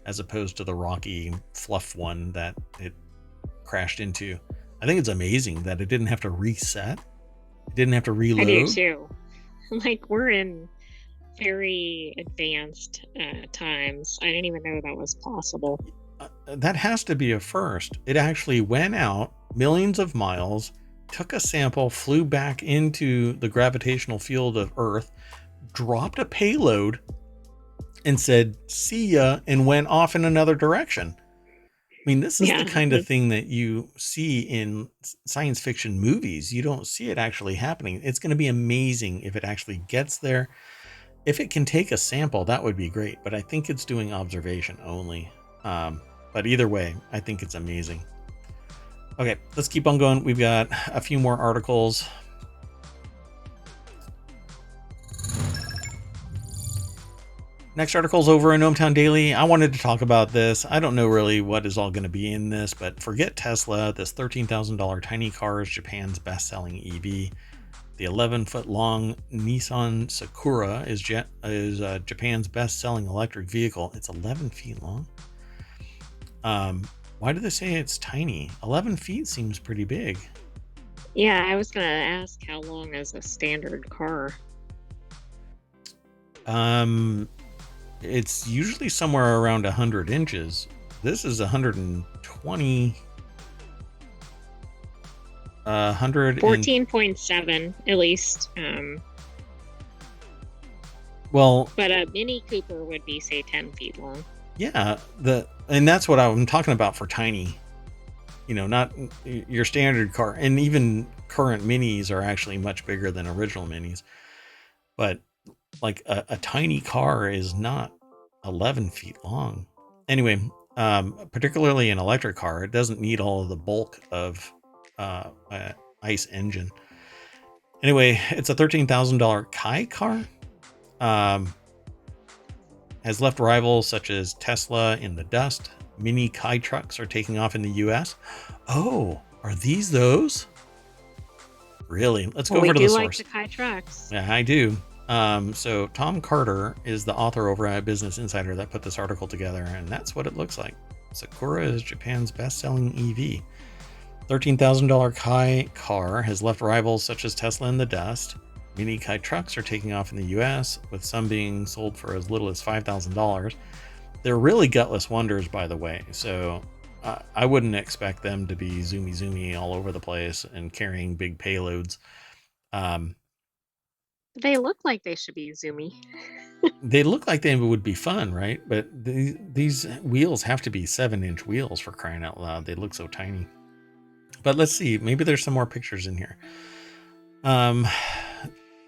as opposed to the rocky fluff one that it crashed into. I think it's amazing that it didn't have to reset. It didn't have to reload. I do too. Like, we're in very advanced times. I didn't even know that was possible. That has to be a first. It actually went out millions of miles, took a sample, flew back into the gravitational field of Earth, dropped a payload, and said, see ya, and went off in another direction. I mean, this is the kind of thing that you see in science fiction movies. You don't see it actually happening. It's going to be amazing if it actually gets there. If it can take a sample, that would be great. But I think it's doing observation only. But either way, I think it's amazing. Okay, let's keep on going. We've got a few more articles. Next article's over in ohmTown Daily. I wanted to talk about this. I don't know really what is all going to be in this, but forget Tesla. This $13,000 tiny car is Japan's best-selling EV. The 11-foot-long Nissan Sakura is Japan's best-selling electric vehicle. It's 11 feet long. Why do they say it's tiny? 11 feet seems pretty big. Yeah, I was going to ask, how long is a standard car? It's usually somewhere around 100 inches. This is 120. 14.7 at least. Well, but a Mini Cooper would be, say, 10 feet long. Yeah, and that's what I'm talking about for tiny. You know, not your standard car, and even current minis are actually much bigger than original minis. But like a tiny car is not 11 feet long. Anyway, particularly an electric car, it doesn't need all of the bulk of ICE engine. Anyway, it's a $13,000 Kai car. Has left rivals such as Tesla in the dust. Mini Kai trucks are taking off in the US. Oh, are these those? Really? Let's go over to the source. We do like the Kai trucks. Yeah, I do. So Tom Carter is the author over at Business Insider that put this article together, and that's what it looks like. Sakura is Japan's best-selling EV. $13,000 Kai car has left rivals such as Tesla in the dust. Mini Kai trucks are taking off in the US, with some being sold for as little as $5,000. They're really gutless wonders, by the way, so I wouldn't expect them to be zoomy all over the place and carrying big payloads. They look like they should be zoomy. They look like they would be fun, right? But these wheels have to be 7-inch wheels, for crying out loud. They look so tiny. But let's see. Maybe there's some more pictures in here.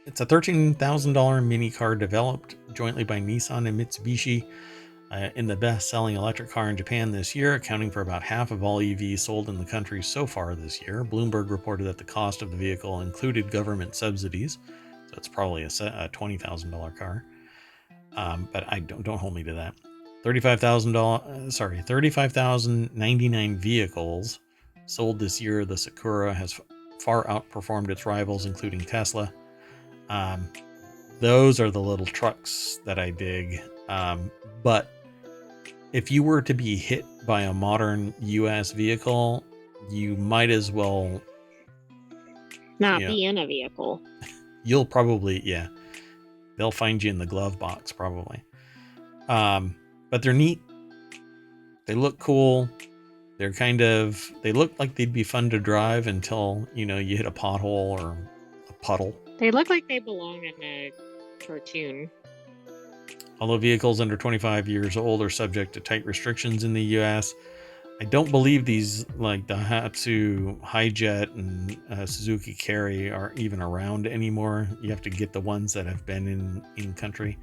It's a $13,000 mini car developed jointly by Nissan and Mitsubishi in the best-selling electric car in Japan this year, accounting for about half of all EVs sold in the country so far this year. Bloomberg reported that the cost of the vehicle included government subsidies, so it's probably a $20,000 car. But don't hold me to that. $35,099 vehicles sold this year. The Sakura has far outperformed its rivals, including Tesla. Those are the little trucks that I dig. But if you were to be hit by a modern US vehicle, you might as well not be in a vehicle. You'll probably, yeah, they'll find you in the glove box probably. But they're neat. They look cool. They look like they'd be fun to drive until, you hit a pothole or a puddle. They look like they belong in a cartoon. Although vehicles under 25 years old are subject to tight restrictions in the US, I don't believe these, like the Daihatsu Hijet and Suzuki Carry, are even around anymore. You have to get the ones that have been in country.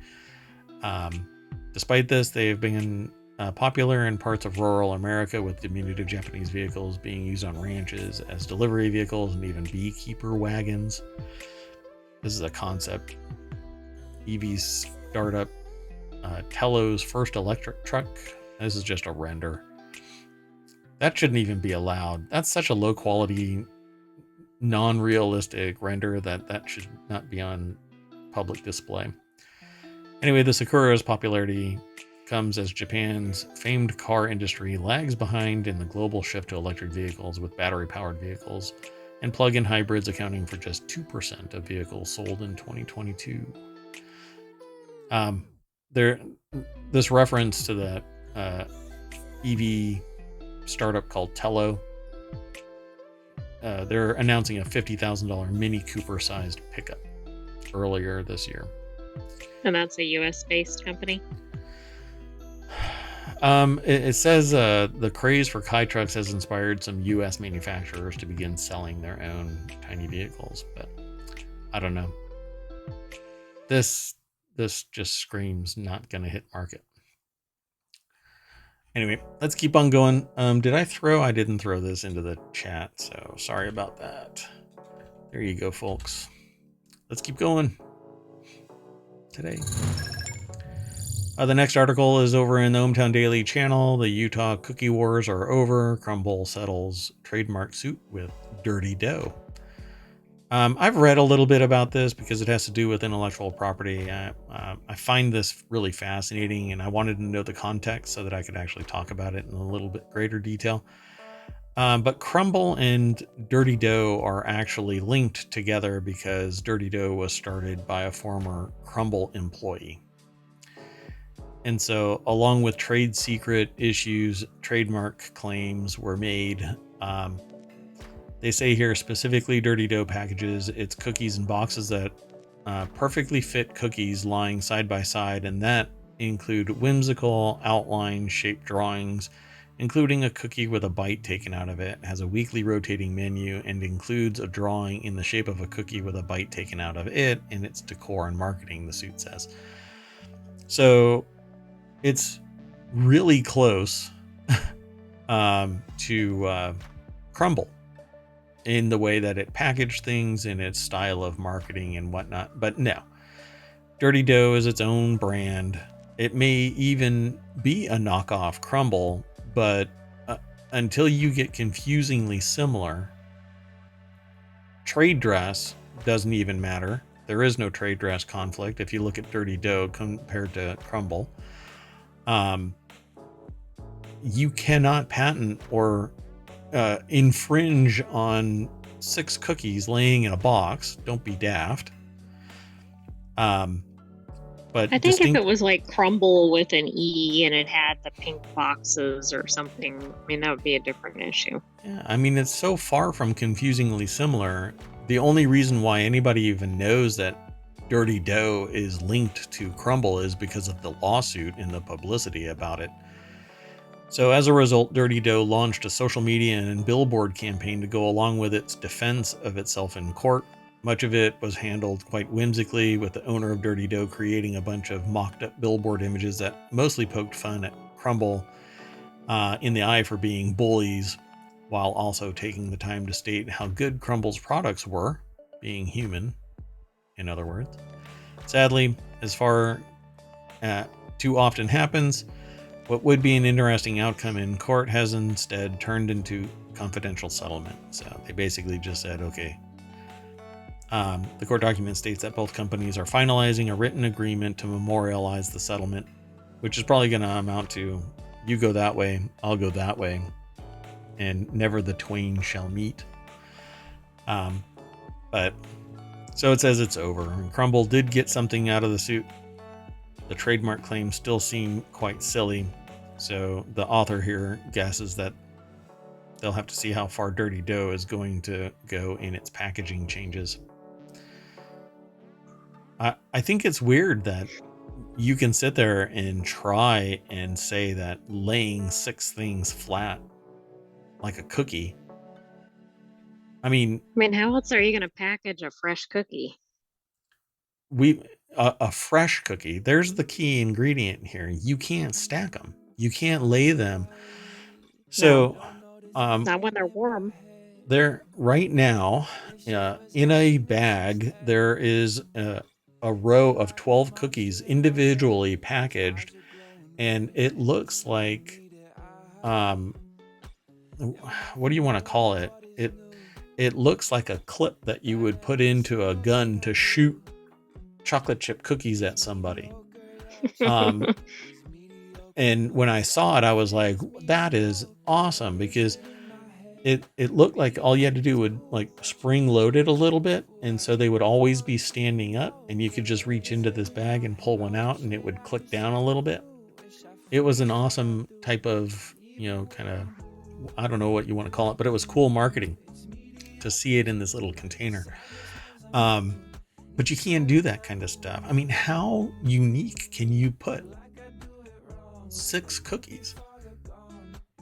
Despite this, they have been popular in parts of rural America, with diminutive Japanese vehicles being used on ranches as delivery vehicles and even beekeeper wagons. This is a concept. EV startup Tello's first electric truck. This is just a render. That shouldn't even be allowed. That's such a low quality non-realistic render that should not be on public display. Anyway, the Sakura's popularity comes as Japan's famed car industry lags behind in the global shift to electric vehicles, with battery-powered vehicles and plug-in hybrids accounting for just 2% of vehicles sold in 2022. This reference to the EV startup called Tello. They're announcing a $50,000 Mini Cooper-sized pickup earlier this year. And that's a US-based company? It says the craze for Kai trucks has inspired some US manufacturers to begin selling their own tiny vehicles, but I don't know. This just screams not gonna hit market. Anyway, let's keep on going. Did I throw? I didn't throw this into the chat, so sorry about that. There you go, folks. Let's keep going today. The next article is over in the ohmTown Daily channel. The Utah cookie wars are over. Crumble settles trademark suit with Dirty Dough. I've read a little bit about this because it has to do with intellectual property. I find this really fascinating, and I wanted to know the context so that I could actually talk about it in a little bit greater detail. But Crumble and Dirty Dough are actually linked together because Dirty Dough was started by a former Crumble employee. And so, along with trade secret issues, trademark claims were made. They say here specifically Dirty Dough packages its cookies in boxes that perfectly fit cookies lying side by side, and that include whimsical outline shaped drawings, including a cookie with a bite taken out of it, has a weekly rotating menu, and includes a drawing in the shape of a cookie with a bite taken out of it in its decor and marketing, the suit says. So it's really close to Crumble in the way that it packaged things, in its style of marketing and whatnot. But no, Dirty Dough is its own brand. It may even be a knockoff Crumble, but until you get confusingly similar, trade dress doesn't even matter. There is no trade dress conflict if you look at Dirty Dough compared to Crumble. You cannot patent or infringe on 6 cookies laying in a box. Don't be daft. But I think if it was like Crumble with an E and it had the pink boxes or something, I mean, that would be a different issue. Yeah, I mean, it's so far from confusingly similar. The only reason why anybody even knows that Dirty Dough is linked to Crumble is because of the lawsuit and the publicity about it. So as a result, Dirty Dough launched a social media and billboard campaign to go along with its defense of itself in court. Much of it was handled quite whimsically, with the owner of Dirty Dough creating a bunch of mocked-up billboard images that mostly poked fun at Crumble in the eye for being bullies, while also taking the time to state how good Crumble's products were, being human, in other words. Sadly, as far too often happens, what would be an interesting outcome in court has instead turned into confidential settlement. So they basically just said, okay. The court document states that both companies are finalizing a written agreement to memorialize the settlement, which is probably going to amount to, you go that way, I'll go that way, and never the twain shall meet. But so it says it's over. And Crumble did get something out of the suit. The trademark claims still seem quite silly. So the author here guesses that they'll have to see how far Dirty Dough is going to go in its packaging changes. I think it's weird that you can sit there and try and say that laying 6 things flat like a cookie. I mean, how else are you going to package a fresh cookie? A fresh cookie. There's the key ingredient here. You can't stack them. You can't lay them. So, not when they're warm. There right now, in a bag, there is a row of 12 cookies individually packaged, and it looks like, what do you want to call it? it looks like a clip that you would put into a gun to shoot chocolate chip cookies at somebody. And when I saw it, I was like, that is awesome, because it looked like all you had to do would like spring load it a little bit, and so they would always be standing up, and you could just reach into this bag and pull one out and it would click down a little bit. It was an awesome type of, kind of, I don't know what you want to call it, but it was cool marketing to see it in this little container. But you can't do that kind of stuff. I mean, how unique can you put 6 cookies?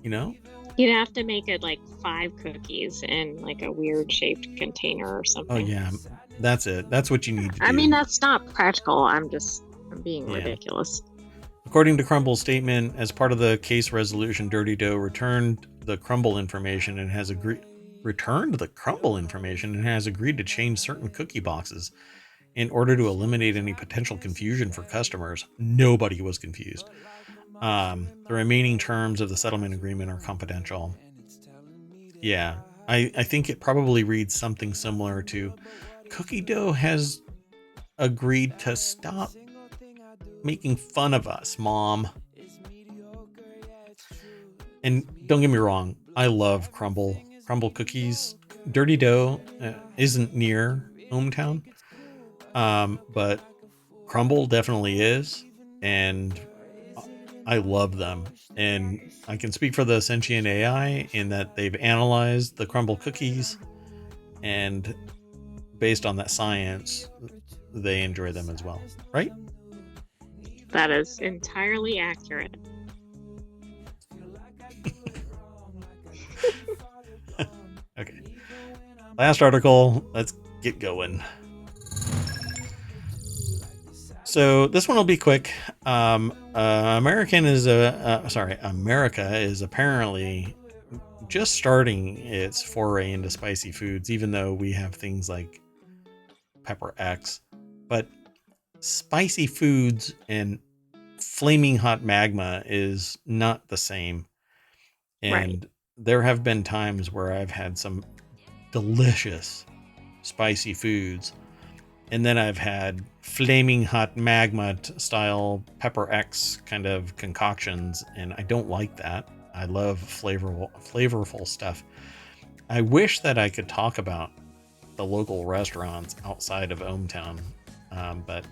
You'd have to make it like 5 cookies in like a weird shaped container or Oh something. yeah, that's it. That's what you need to do. I mean, that's not practical. I'm being ridiculous. According to Crumble's statement, as part of the case resolution, Dirty Dough returned the Crumble information and has agreed to change certain cookie boxes in order to eliminate any potential confusion for customers. Nobody was confused. The remaining terms of the settlement agreement are confidential. Yeah, I think it probably reads something similar to, Cookie Dough has agreed to stop making fun of us, Mom. And don't get me wrong, I love Crumble cookies. Dirty Dough isn't near ohmTown, but Crumble definitely is, and I love them. And I can speak for the sentient AI in that they've analyzed the Crumble cookies, and based on that science, they enjoy them as well, right? That is entirely accurate. Okay. Last article. Let's get going. So this one will be quick. America is apparently just starting its foray into spicy foods, even though we have things like Pepper X. But spicy foods and flaming hot magma is not the same. And there have been times where I've had some delicious spicy foods, and then I've had flaming hot magma style Pepper X kind of concoctions, and I don't like that. I love flavorful stuff. I wish that I could talk about the local restaurants outside of ohmTown, but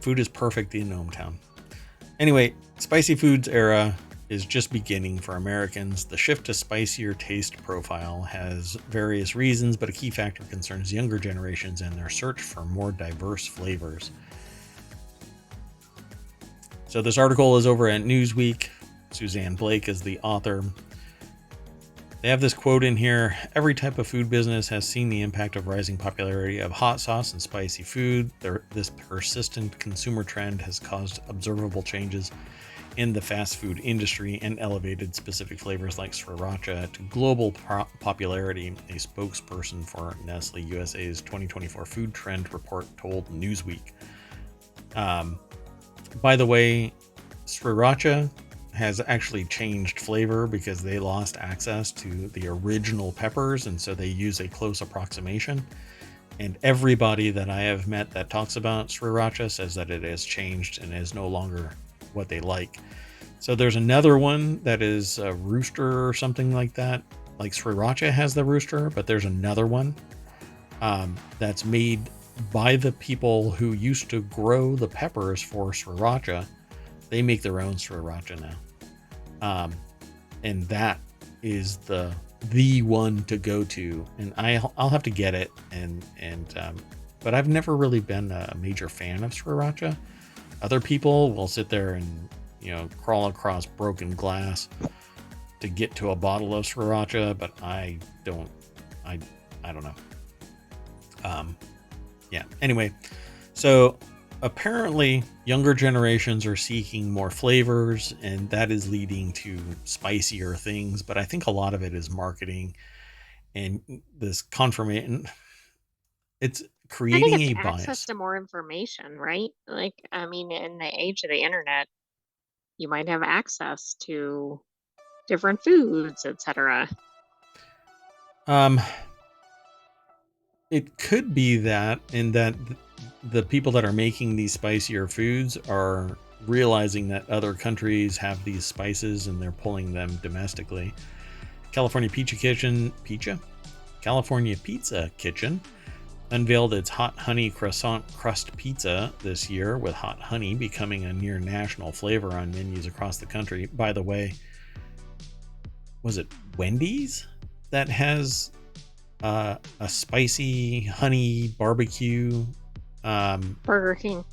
food is perfect in ohmTown. Anyway, spicy foods era is just beginning for Americans. The shift to spicier taste profile has various reasons, but a key factor concerns younger generations and their search for more diverse flavors. So this article is over at Newsweek. Suzanne Blake is the author. They have this quote in here: every type of food business has seen the impact of rising popularity of hot sauce and spicy food. This persistent consumer trend has caused observable changes in the fast food industry and elevated specific flavors like sriracha to global popularity, a spokesperson for Nestle USA's 2024 Food Trend Report told Newsweek. By the way, sriracha has actually changed flavor because they lost access to the original peppers, and so they use a close approximation. And everybody that I have met that talks about sriracha says that it has changed and is no longer what they like. So there's another one that is a rooster or something like that. Like sriracha has the rooster, but there's another one that's made by the people who used to grow the peppers for sriracha. They make their own sriracha now. And that is the one to go to. And I'll have to get it. But I've never really been a major fan of sriracha. Other people will sit there and, crawl across broken glass to get to a bottle of sriracha, but I don't know. Yeah. Anyway, so apparently younger generations are seeking more flavors, and that is leading to spicier things. But I think a lot of it is marketing and this confirmation. It's creating a bias. Access to more information, right? Like, I mean, in the age of the internet, you might have access to different foods, etc. Um, it could be that, in that the people that are making these spicier foods are realizing that other countries have these spices and they're pulling them domestically. California California Pizza Kitchen unveiled its hot honey croissant crust pizza this year, with hot honey becoming a near national flavor on menus across the country. By the way, was it Wendy's that has a spicy honey barbecue? Burger King.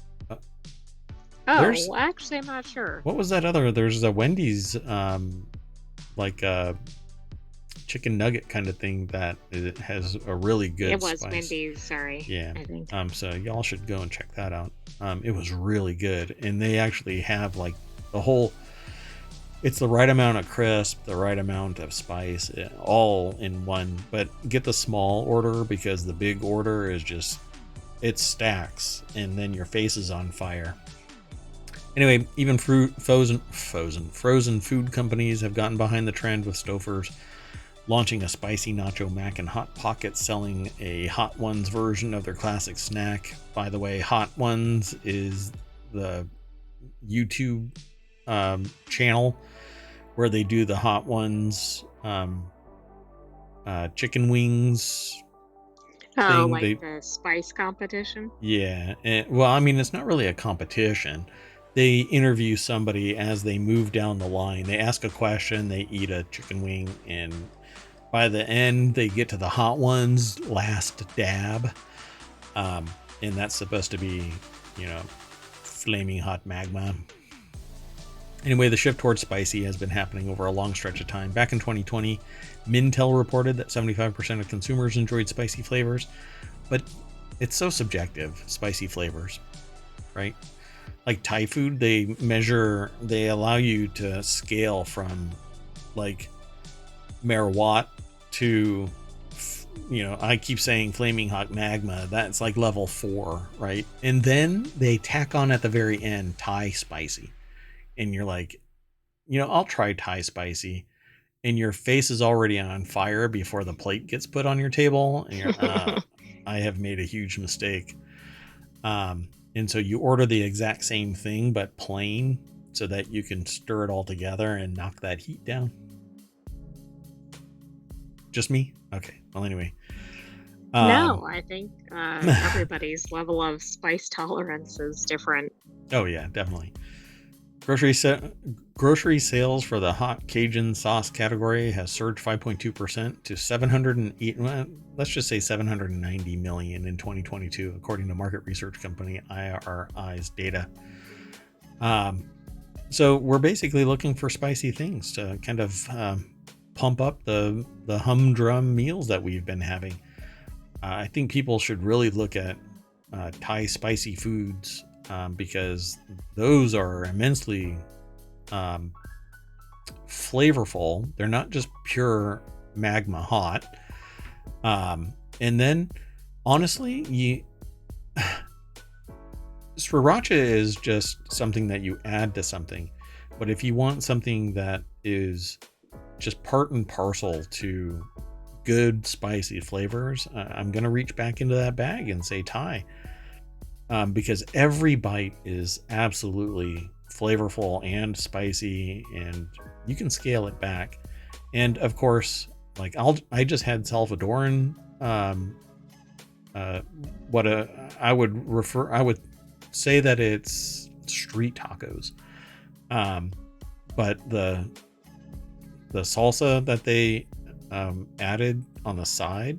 Uh, there's Oh, actually, I'm not sure. What was that other? There's a Wendy's like a chicken nugget kind of thing that it has a really good It was spice. Wendy's, sorry. Yeah. I think. So y'all should go and check that out. It was really good, and they actually have like the whole. It's the right amount of crisp, the right amount of spice, all in one. But get the small order, because the big order is just, it stacks, and then your face is on fire. Anyway, even frozen food companies have gotten behind the trend, with Stouffer's launching a spicy nacho mac and Hot Pockets selling a Hot Ones version of their classic snack. By the way, Hot Ones is the YouTube channel where they do the Hot Ones chicken wings Oh, thing. like the spice competition? Yeah. Well, I mean, it's not really a competition. They interview somebody as they move down the line. They ask a question, they eat a chicken wing, and by the end, they get to the Hot Ones last dab. And that's supposed to be, flaming hot magma. Anyway, the shift towards spicy has been happening over a long stretch of time. Back in 2020, Mintel reported that 75% of consumers enjoyed spicy flavors, but it's so subjective, spicy flavors, right? Like Thai food, they allow you to scale from like Merawatt to, I keep saying flaming hot magma. That's like level 4, right? And then they tack on at the very end Thai spicy. And you're like, I'll try Thai spicy. And your face is already on fire before the plate gets put on your table. And you're, I have made a huge mistake. And so you order the exact same thing, but plain, so that you can stir it all together and knock that heat down. Just me? Okay. Well, anyway. No, I think everybody's level of spice tolerance is different. Oh, yeah, definitely. Grocery sales for the hot Cajun sauce category has surged 5.2% to 708. Well, let's just say 790 million in 2022, according to market research company IRI's data. So we're basically looking for spicy things to kind of pump up the humdrum meals that we've been having. I think people should really look at Thai spicy foods. Because those are immensely flavorful. They're not just pure magma hot. And then, honestly, sriracha is just something that you add to something. But if you want something that is just part and parcel to good spicy flavors, I'm going to reach back into that bag and say Thai. Because every bite is absolutely flavorful and spicy, and you can scale it back. And of course, like I just had Salvadoran. I would say that it's street tacos. But the salsa that they added on the side,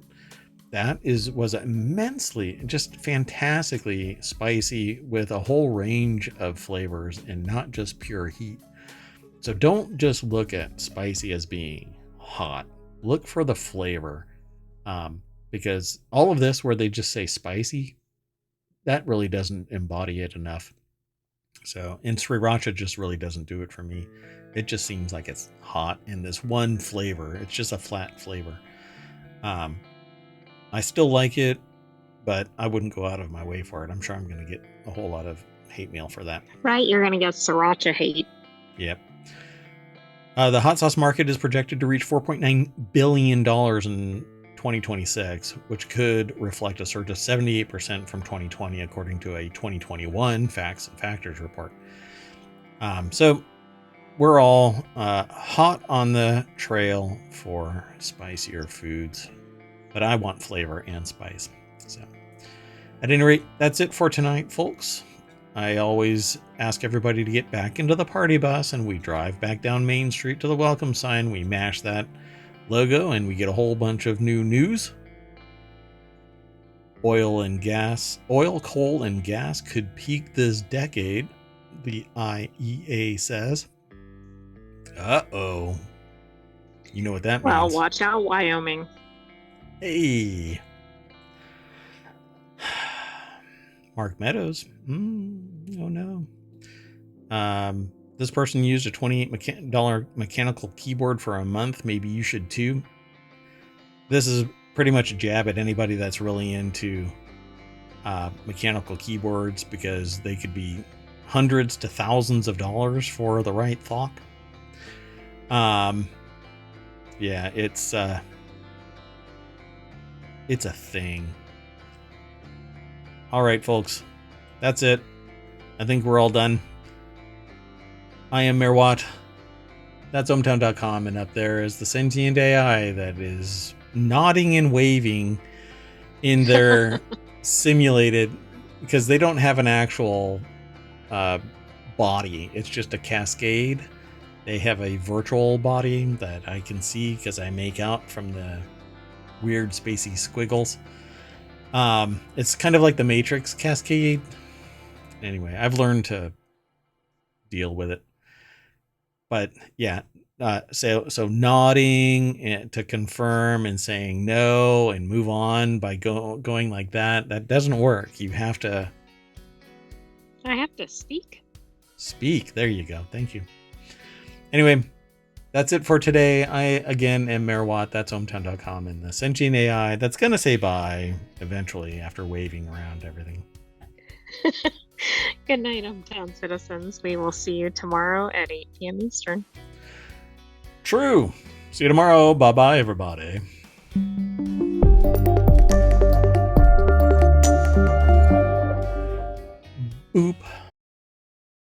that was immensely, just fantastically spicy, with a whole range of flavors and not just pure heat. So don't just look at spicy as being hot. Look for the flavor. Because all of this where they just say spicy, that really doesn't embody it enough. So, and sriracha just really doesn't do it for me. It just seems like it's hot in this one flavor. It's just a flat flavor. I still like it, but I wouldn't go out of my way for it. I'm sure I'm going to get a whole lot of hate mail for that. Right, you're going to get sriracha hate. Yep. The hot sauce market is projected to reach $4.9 billion in 2026, which could reflect a surge of 78% from 2020, according to a 2021 Facts and Factors report. So we're all hot on the trail for spicier foods, but I want flavor and spice. So at any rate, that's it for tonight, folks. I always ask everybody to get back into the party bus, and we drive back down Main Street to the welcome sign. We mash that logo and we get a whole bunch of new news. Oil, coal, and gas could peak this decade, the IEA says. Uh-oh. You know what that means. Well, watch out, Wyoming. Hey. Mark Meadows. Oh no. This person used a $28 mechanical keyboard for a month. Maybe you should too. This is pretty much a jab at anybody that's really into mechanical keyboards, because they could be hundreds to thousands of dollars for the right thought. Yeah, it's a thing. All right, folks, that's it. I think we're all done. I am Mayor Watt. That's ohmTown.com, and up there is the sentient AI that is nodding and waving in their simulated, because they don't have an actual body. It's just a cascade. They have a virtual body that I can see because I make out from the weird spacey squiggles. It's kind of like the Matrix cascade. Anyway, I've learned to deal with it. But yeah, so nodding to confirm and saying no and move on by going like that doesn't work. I have to speak. There you go. Thank you. Anyway, that's it for today. I, again, am Mayor Watt. That's ohmTown.com, and the sentient AI that's going to say bye eventually after waving around everything. Good night, ohmTown citizens. We will see you tomorrow at 8 p.m. Eastern. True. See you tomorrow. Bye-bye, everybody.